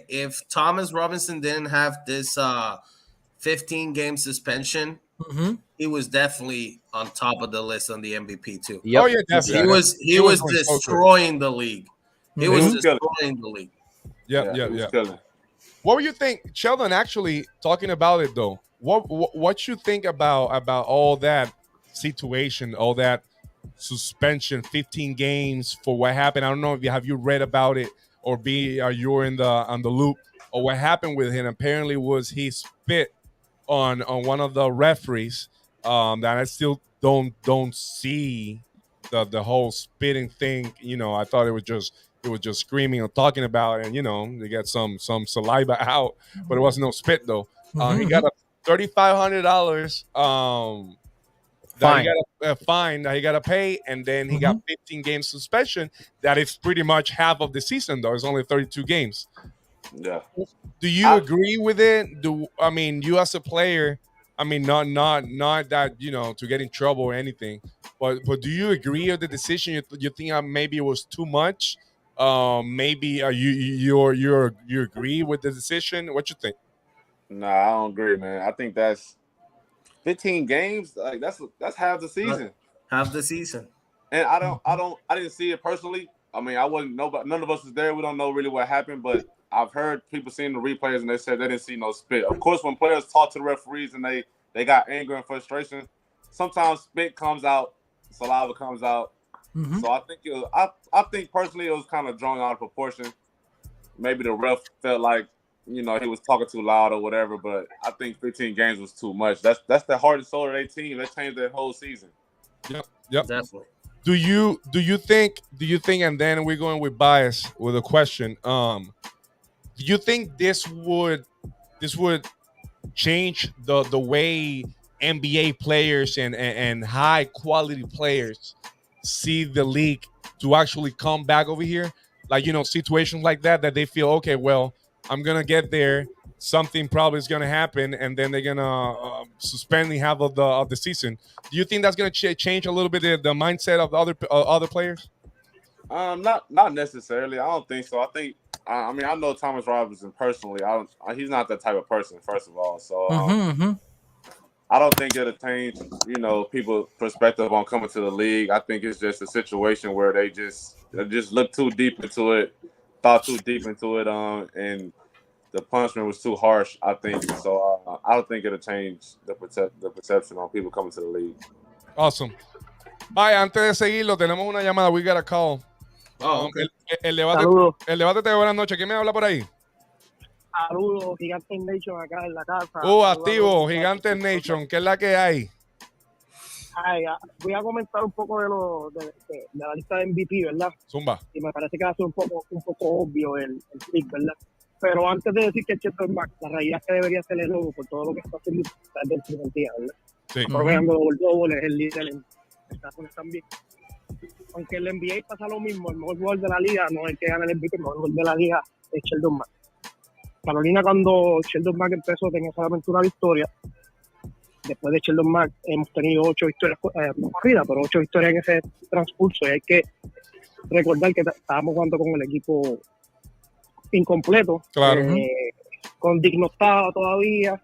if Thomas Robinson didn't have this 15-game suspension, he was definitely on top of the list on the MVP too. Yep. Oh yeah, definitely. He was destroying the league. He was destroying the league. Yeah. What do you think, Sheldon? Actually, talking about it though, what you think about all that situation, all that suspension, 15 games for what happened? I don't know if you read about it or are you on the loop or what happened with him? Apparently, was he spit on one of the referees. That I still don't see the whole spitting thing. You know, I thought it was just screaming or talking about it, and you know, they got some saliva out, but it wasn't no spit though. He got a $3,500 that he got a fine that he got to pay, and then he got 15 games suspension. That is pretty much half of the season though. It's only 32 games. Yeah. Do you agree with it? I mean, you as a player, I mean, not that, you know, to get in trouble or anything, but do you agree with the decision? You think maybe it was too much? Maybe you agree with the decision? What you think? Nah, I don't agree, man. I think that's 15 games. Like that's half the season. Half the season. And I didn't see it personally. I mean, none of us was there. We don't know really what happened, but I've heard people seeing the replays and they said they didn't see no spit. Of course, when players talk to the referees and they got anger and frustration, sometimes spit comes out, saliva comes out. So I think I think personally it was kind of drawn out of proportion. Maybe the ref felt like, you know, he was talking too loud or whatever, but I think 15 games was too much. That's the heart and soul of their team. They changed their whole season. Yep. Definitely. Do you think, and then we're going with bias with a question. Do you think this would change the way NBA players and high quality players see the league to actually come back over here? Like, you know, situations like that they feel, okay, well, I'm gonna get there, something probably is gonna happen, and then they're gonna suspend the half of the season. Do you think that's gonna change a little bit the mindset of the other players? Not necessarily. I don't think so. I mean, I know Thomas Robinson personally. He's not that type of person, first of all. So I don't think it'll change, you know, people's perspective on coming to the league. I think it's just a situation where they just look too deep into it, thought too deep into it, and the punishment was too harsh, I think. So I don't think it'll change the perception on people coming to the league. Awesome. Vaya, antes de seguirlo, tenemos una llamada. We got a call. Okay. El debate de buenas noches. ¿Quién me habla por ahí? Saludos, Gigantes Nation acá en la casa. Activo, Gigantes Nation. ¿Qué es la que hay? Voy a comentar un poco de la lista de MVP, ¿verdad? Zumba. Y me parece que va a ser un poco obvio el pick, ¿verdad? Pero antes de decir que es Sheldon Mac, la realidad es que debería ser el nuevo por todo lo que está haciendo desde el primer día, ¿verdad? Sí. Programando doble, es el líder en estaciones también. Aunque en el NBA pasa lo mismo, el mejor jugador de la liga no es el que gana el MVP, el mejor jugador de la liga es Sheldon Mac. Carolina, cuando Sheldon Mac empezó, tenía solamente una victoria. Después de Sheldon Mac hemos tenido 8 victorias corridas, pero 8 victorias en ese transcurso. Y hay que recordar que estábamos jugando con el equipo incompleto. Claro. Con Dick no estaba todavía.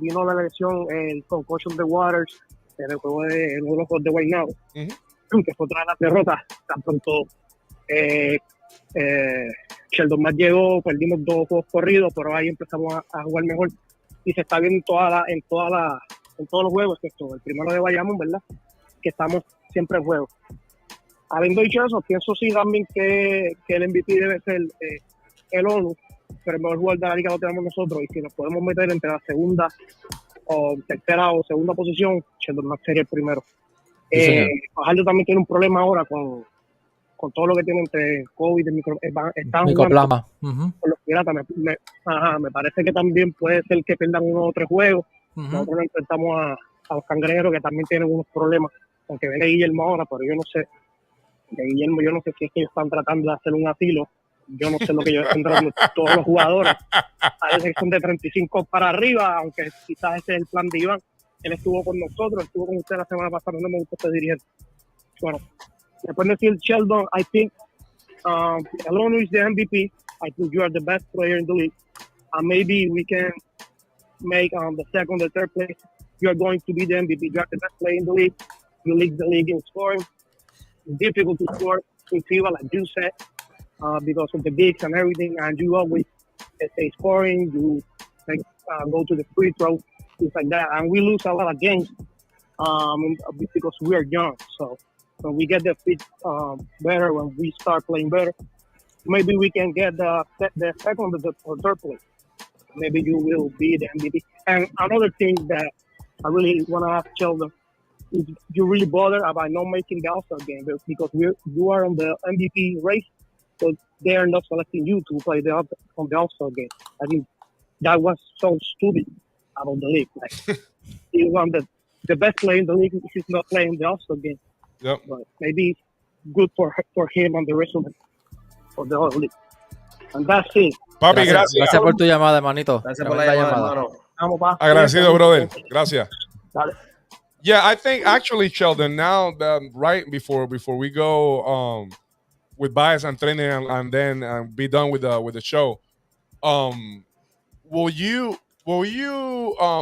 Vino la lesión, el concussion de Waters. en el juego de uno de los juegos de Guaynabo, que fue otra de las derrotas. Tan pronto Sheldon Mac llegó, perdimos 2 juegos corridos, pero ahí empezamos a jugar mejor y se está viendo en todos los juegos, excepto el primero de Bayamón, ¿verdad? Que estamos siempre en juego. Habiendo dicho eso, pienso sí también que el MVP debe ser el ONU, pero el mejor jugador de la liga lo tenemos nosotros, y si nos podemos meter entre la segunda o tercera o segunda posición, Sheldon Mac sería el primero. Fajardo también tiene un problema ahora con todo lo que tiene entre COVID y están Micoplasma. Con los Piratas. Me parece que también puede ser que pierdan 1 o 3 juegos. Nosotros nos enfrentamos a los Cangrejeros, que también tienen unos problemas, aunque viene Guillermo ahora, pero yo no sé. De Guillermo, yo no sé si es que ellos están tratando de hacer un asilo. Yo no sé lo que ellos están tratando. Todos los jugadores parece que son de 35 para arriba, aunque quizás ese es el plan de Iván. Él estuvo con nosotros, estuvo con usted la semana pasada, no me gusta este dirigente. Bueno, después de decir Sheldon, I think Alonso is the MVP. I think you are the best player in the league. Maybe we can make the second or third place. You are going to be the MVP. You are the best player in the league. You lead the league in scoring. It's difficult to score in FIBA, like you said, because of the bigs and everything. And you always stay scoring. You go to the free throw, things like that. And we lose a lot of games because we are young. So when we get the fit better, when we start playing better, maybe we can get the second or third place. Maybe you will be the MVP. And another thing that I really want to ask Sheldon, is you really bother about not making the All-Star game because you are on the MVP race, but they are not selecting you to play on the All-Star game. I mean, that was so stupid about the league. Like, he won the best player in the league, he's not playing the All-Star game. Yep. But maybe good for him and the rest of the whole league. And that's it. Papi, gracias. Gracias por tu llamada, hermanito. Gracias por la llamada, hermano. Vamos, pa. Agradecido, brother. Gracias. Dale. Yeah, I think actually, Sheldon, now right before we go with bias and training and then be done with the show, were you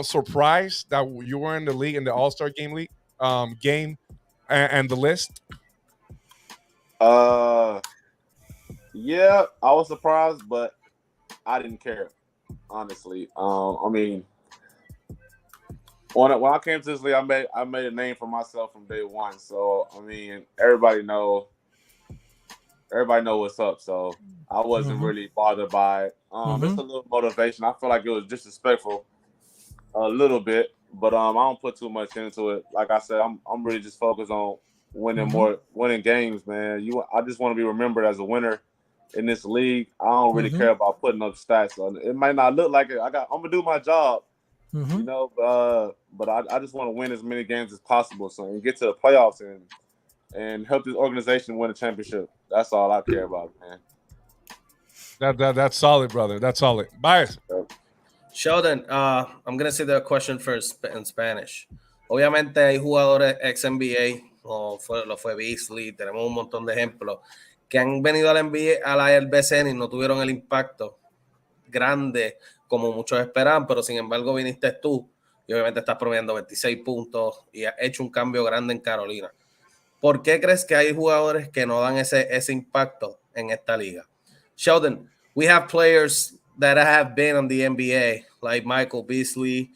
surprised that you were in the league, in the All-Star game and the list? Yeah, I was surprised, but I didn't care, honestly. I mean, when I came to this league, I made a name for myself from day one. So I mean, everybody know what's up. So I wasn't really bothered by it. It's a little motivation. I feel like it was disrespectful a little bit, but I don't put too much into it. Like I said, I'm really just focused on winning games, man. I just want to be remembered as a winner in this league. I don't really care about putting up stats. It might not look like it. I'm gonna do my job. You know, but I just want to win as many games as possible, so and get to the playoffs and help this organization win a championship. That's all I care about, man. That's solid, brother. That's solid. Bias. Sheldon, I'm gonna say the question first in Spanish. Obviamente hay jugadores ex NBA, lo fue Beasley, tenemos un montón de ejemplos que han venido a la NBA, a la BCN y no tuvieron el impacto grande como muchos esperaban, pero sin embargo viniste tú y obviamente estás promediando 26 puntos y has hecho un cambio grande en Carolina. ¿Por qué crees que hay jugadores que no dan ese impacto en esta liga? Sheldon, we have players that have been on the NBA, like Michael Beasley,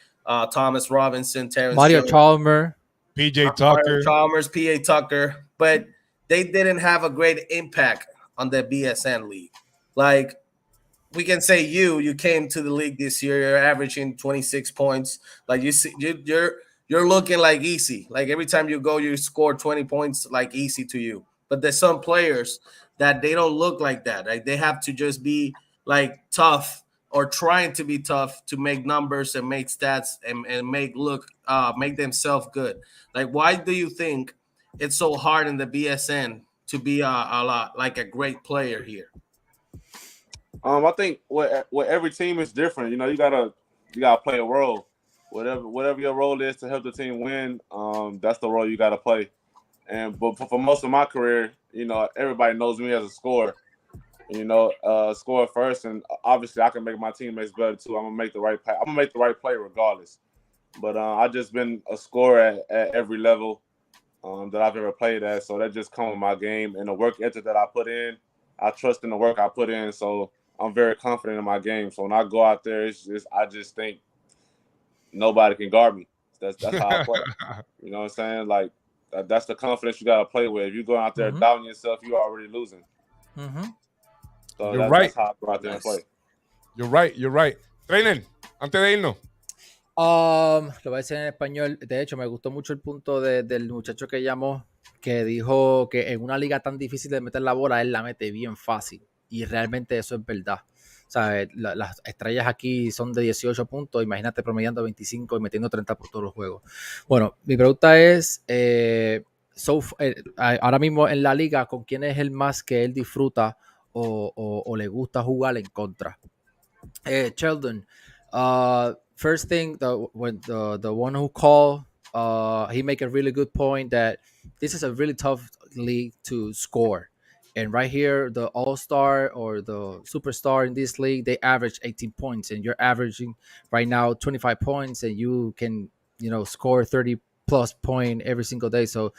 Thomas Robinson, Terrence Mario Jones, Chalmers, PJ Tucker. PA Tucker, but they didn't have a great impact on the BSN league. Like, we can say you came to the league this year, you're averaging 26 points. Like, you're looking like easy. Like, every time you go, you score 20 points, like easy to you. But there's some players that they don't look like that. Like, they have to just be like tough or trying to be tough to make numbers and make stats and make themselves good. Like, why do you think it's so hard in the BSN to be like a great player here? I think what every team is different. You know, you gotta play a role. Whatever your role is to help the team win, that's the role you gotta play. But for most of my career, you know, everybody knows me as a scorer. You know, score first, and obviously I can make my teammates better too. I'm gonna make the right play regardless. but I just been a scorer at every level that I've ever played at. So that just comes with my game and the work ethic that I put in. I trust in the work I put in, so I'm very confident in my game. So when I go out there, I just think nobody can guard me. That's how I play. You know what I'm saying? Like that's the confidence you got to play with. If you go out there doubting yourself, you're already losing. So that's how I go out there and play. You're right. Trainer, antes de irnos. Lo voy a decir en español. De hecho, me gustó mucho el punto del muchacho que llamó, que dijo que en una liga tan difícil de meter la bola, él la mete bien fácil. Y realmente eso es verdad. O sea, las estrellas aquí son de 18 puntos. Imagínate promediando 25 y metiendo 30 por todos los juegos. Bueno, mi pregunta es, ahora mismo en la liga, ¿con quién es el más que él disfruta o le gusta jugar en contra? Sheldon, first thing, the one who called, he make a really good point that this is a really tough league to score. And right here, the all-star or the superstar in this league, they average 18 points, and you're averaging right now 25 points, and you can, score 30 plus point every single day. So,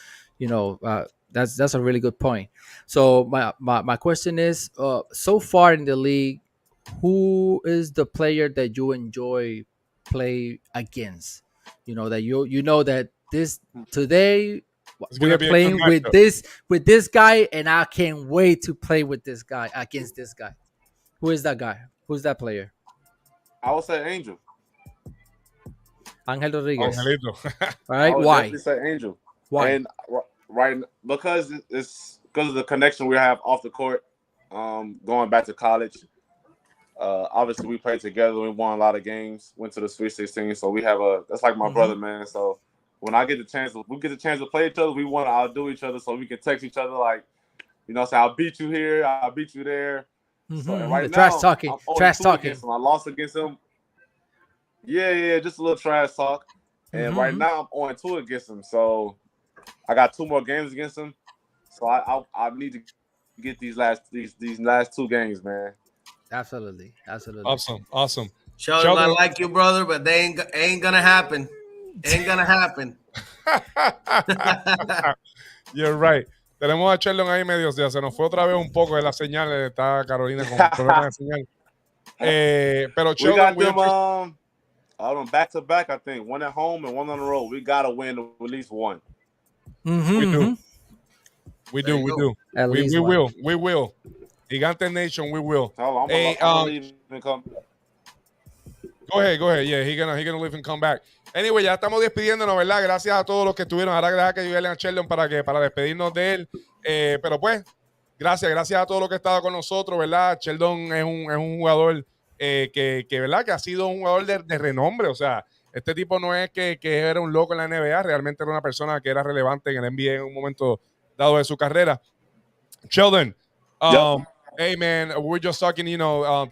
that's a really good point. So my question is, so far in the league, who is the player that you enjoy play against? That you know that this today we're playing with this guy, and I can't wait to play with this guy against this guy. Who is that guy? Who's that player? I would say Angel. Angel Rodriguez. Angelito. All right, I would why? definitely say Angel. Why? And right, because it's because of the connection we have off the court. Going back to college. Obviously, we played together. We won a lot of games. Went to the Sweet 16, so we have that's like my brother, man. So when we get the chance to play each other, we want to outdo each other, so we can text each other like, say I'll beat you here, I'll beat you there. So and right now, trash talking. I lost against him. Yeah, just a little trash talk. And right now I'm 0-2 against him. So I got 2 more games against him. So I need to get these last 2 games, man. Absolutely. Awesome. Sheldon, I like you, brother, but they ain't gonna happen. Ain't gonna happen. You're right. Tenemos a Sheldon ahí medio, ya se nos fue otra vez un poco de la señal. Está Carolina con problemas de señal. Pero Sheldon, we got them back to back, I think. One at home and one on the road. We gotta win at least one. We do. At least We will. Gigante Nation, we will. I'm gonna leave and come back. Go ahead. Yeah, he gonna leave and come back. Anyway, ya estamos despidiéndonos, ¿verdad? Gracias a todos los que estuvieron. Ahora gracias que ayuden a Sheldon para despedirnos de él. Pero pues, gracias a todos los que han estado con nosotros, ¿verdad? Sheldon es un jugador que ¿verdad? Que ha sido un jugador de renombre. O sea, este tipo no es que era un loco en la NBA, realmente era una persona que era relevante en el NBA en un momento dado de su carrera. Sheldon, hey man, we're just talking,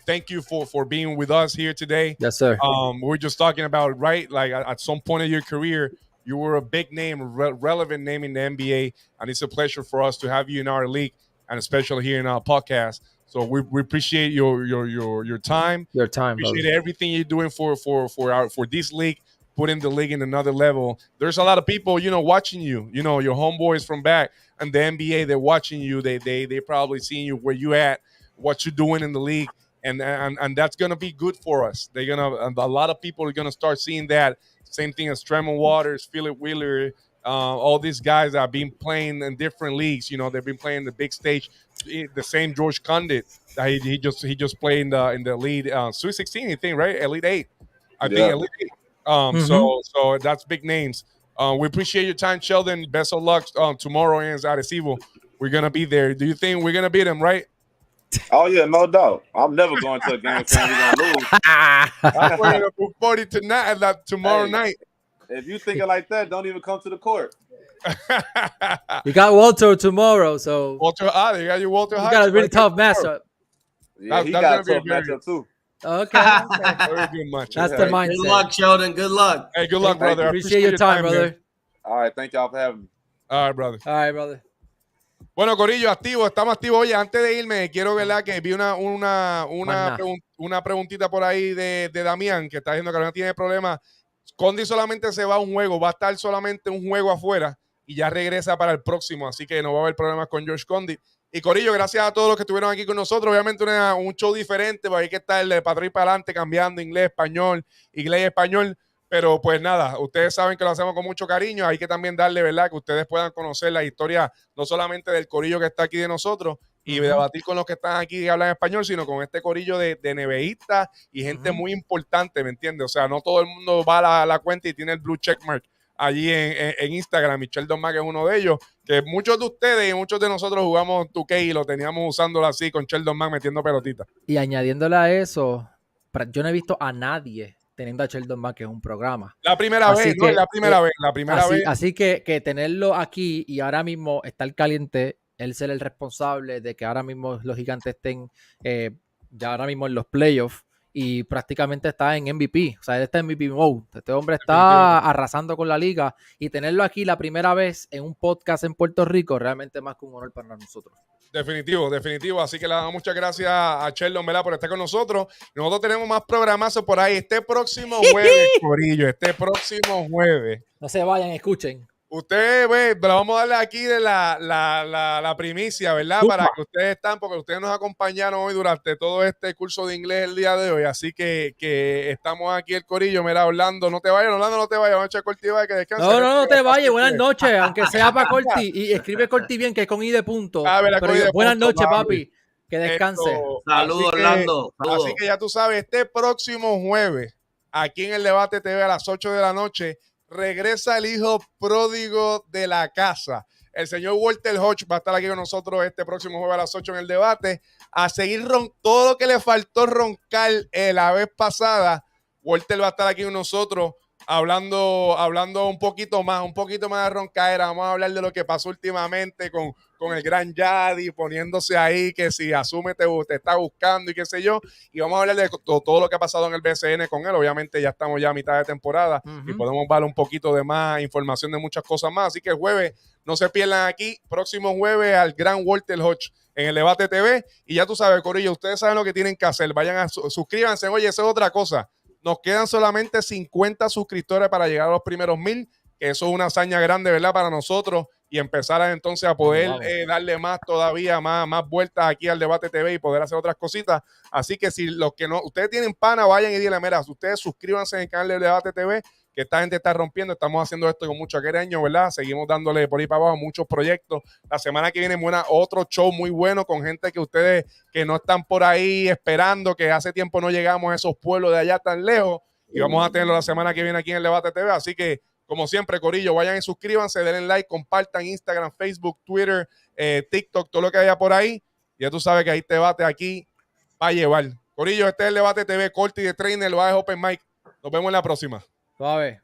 thank you for being with us here today. Yes, sir. We're just talking about, right, like at some point in your career, you were a big name, relevant name in the NBA, and it's a pleasure for us to have you in our league, and especially here in our podcast. So we appreciate your time. Your time, appreciate brother. everything you're doing for this league, putting the league in another level. There's a lot of people, watching you. Your homeboys from back and the NBA, they're watching you. They probably seeing you where you at, what you're doing in the league, and that's gonna be good for us. A lot of people are gonna start seeing that. Same thing as Tremont Waters, Philip Wheeler, all these guys that have been playing in different leagues. They've been playing the big stage. The same George Condit, he just played in the lead Sweet 16, I think, right? Elite 8. I think Elite 8. So that's big names. We appreciate your time, Sheldon. Best of luck tomorrow against Arecibo. We're gonna be there. Do you think we're gonna beat them, right? Oh yeah, no doubt. I'm never going to a game saying we're gonna lose. I'm going to 40 tonight, tomorrow night. If you think it like that, don't even come to the court. You got Walter tomorrow, so Walter, you got your Walter. You got a really tough matchup. Yeah, he got a tough matchup too. Okay. Very good matchup. That's the mindset. Good luck, Sheldon. Good luck. Hey, good luck, brother. Appreciate your time, brother. Man. All right, thank y'all for having me. All right, brother. All right, brother. Bueno, Corillo, estamos activos. Oye, antes de irme, quiero ver que vi una preguntita por ahí de Damián, que está diciendo que Carolina tiene problemas Condi solamente se va a un juego, va a estar solamente un juego afuera y ya regresa para el próximo, así que no va a haber problemas con George Condi. Y Corillo, gracias a todos los que estuvieron aquí con nosotros. Obviamente un show diferente, porque hay que estar de para atrás y para adelante cambiando inglés, español. Pero pues nada, ustedes saben que lo hacemos con mucho cariño. Hay que también darle, ¿verdad? Que ustedes puedan conocer la historia no solamente del corillo que está aquí de nosotros y debatir con los que están aquí y hablan español, sino con este corillo de neveístas y gente muy importante, ¿me entiendes? O sea, no todo el mundo va a la cuenta y tiene el blue checkmark allí en Instagram, y Sheldon Mac es uno de ellos, que muchos de ustedes y muchos de nosotros jugamos 2K y lo teníamos usándolo así con Sheldon Mac metiendo pelotitas. Y añadiéndole a eso, yo no he visto a nadie teniendo a Sheldon Mac en un programa. La primera vez, ¿no? Es la primera vez. Así que tenerlo aquí y ahora mismo estar caliente, él ser el responsable de que ahora mismo los Gigantes estén ya ahora mismo en los playoffs y prácticamente está en MVP. O sea, él está en MVP mode. Este hombre está arrasando con la liga y tenerlo aquí la primera vez en un podcast en Puerto Rico realmente es más que un honor para nosotros. Definitivo. Así que le damos muchas gracias a Sheldon, ¿verdad? Por estar con nosotros. Nosotros tenemos más programazos por ahí. Este próximo jueves, corillo, No se vayan, escuchen. Ustedes, ve, pero vamos a darle aquí de la primicia, ¿verdad? Para que ustedes están, porque ustedes nos acompañaron hoy durante todo este curso de inglés el día de hoy. Así que estamos aquí el corillo. Mira, Orlando, no te vayas. Vamos a echar Corti, que descanse. No te vayas. Buenas noches, aunque sea para Corti. Y escribe Corti bien, que es con I de punto. Buenas noches, papi. Que descanse. Saludos, Orlando. Así que ya tú sabes, este próximo jueves, aquí en el Debate TV a las 8 de la noche, regresa el hijo pródigo de la casa. El señor Walter Hodge va a estar aquí con nosotros este próximo jueves a las 8 en el debate. A seguir todo lo que le faltó roncar la vez pasada. Walter va a estar aquí con nosotros hablando un poquito más de roncaera. Vamos a hablar de lo que pasó últimamente con el gran Yadi, poniéndose ahí que si asume te está buscando y qué sé yo. Y vamos a hablar de todo lo que ha pasado en el BCN con él. Obviamente ya estamos ya a mitad de temporada y podemos darle un poquito de más información de muchas cosas más. Así que el jueves, no se pierdan aquí. Próximo jueves al gran Walter Hodge en el Debate TV. Y ya tú sabes, corillo, ustedes saben lo que tienen que hacer. Vayan a suscríbanse. Oye, esa es otra cosa. Nos quedan solamente 50 suscriptores para llegar a los primeros 1000, que eso es una hazaña grande, ¿verdad? Para nosotros y empezar entonces a poder darle más todavía, más vueltas aquí al Debate TV y poder hacer otras cositas. Así que si los que no, ustedes tienen pana, vayan y díganle, mira, ustedes suscríbanse en el canal del Debate TV, que esta gente está rompiendo. Estamos haciendo esto con mucho cariño, ¿verdad? Seguimos dándole por ahí para abajo muchos proyectos. La semana que viene otro show muy bueno con gente que ustedes que no están por ahí esperando, que hace tiempo no llegamos a esos pueblos de allá tan lejos, y vamos a tenerlo la semana que viene aquí en el Debate TV. Así que, como siempre, corillo, vayan y suscríbanse, denle like, compartan Instagram, Facebook, Twitter, TikTok, todo lo que haya por ahí. Ya tú sabes que hay debate aquí va a llevar. Corillo, este es el Debate TV, Corti de Trainer, lo va a Open Mic. Nos vemos en la próxima. Suave.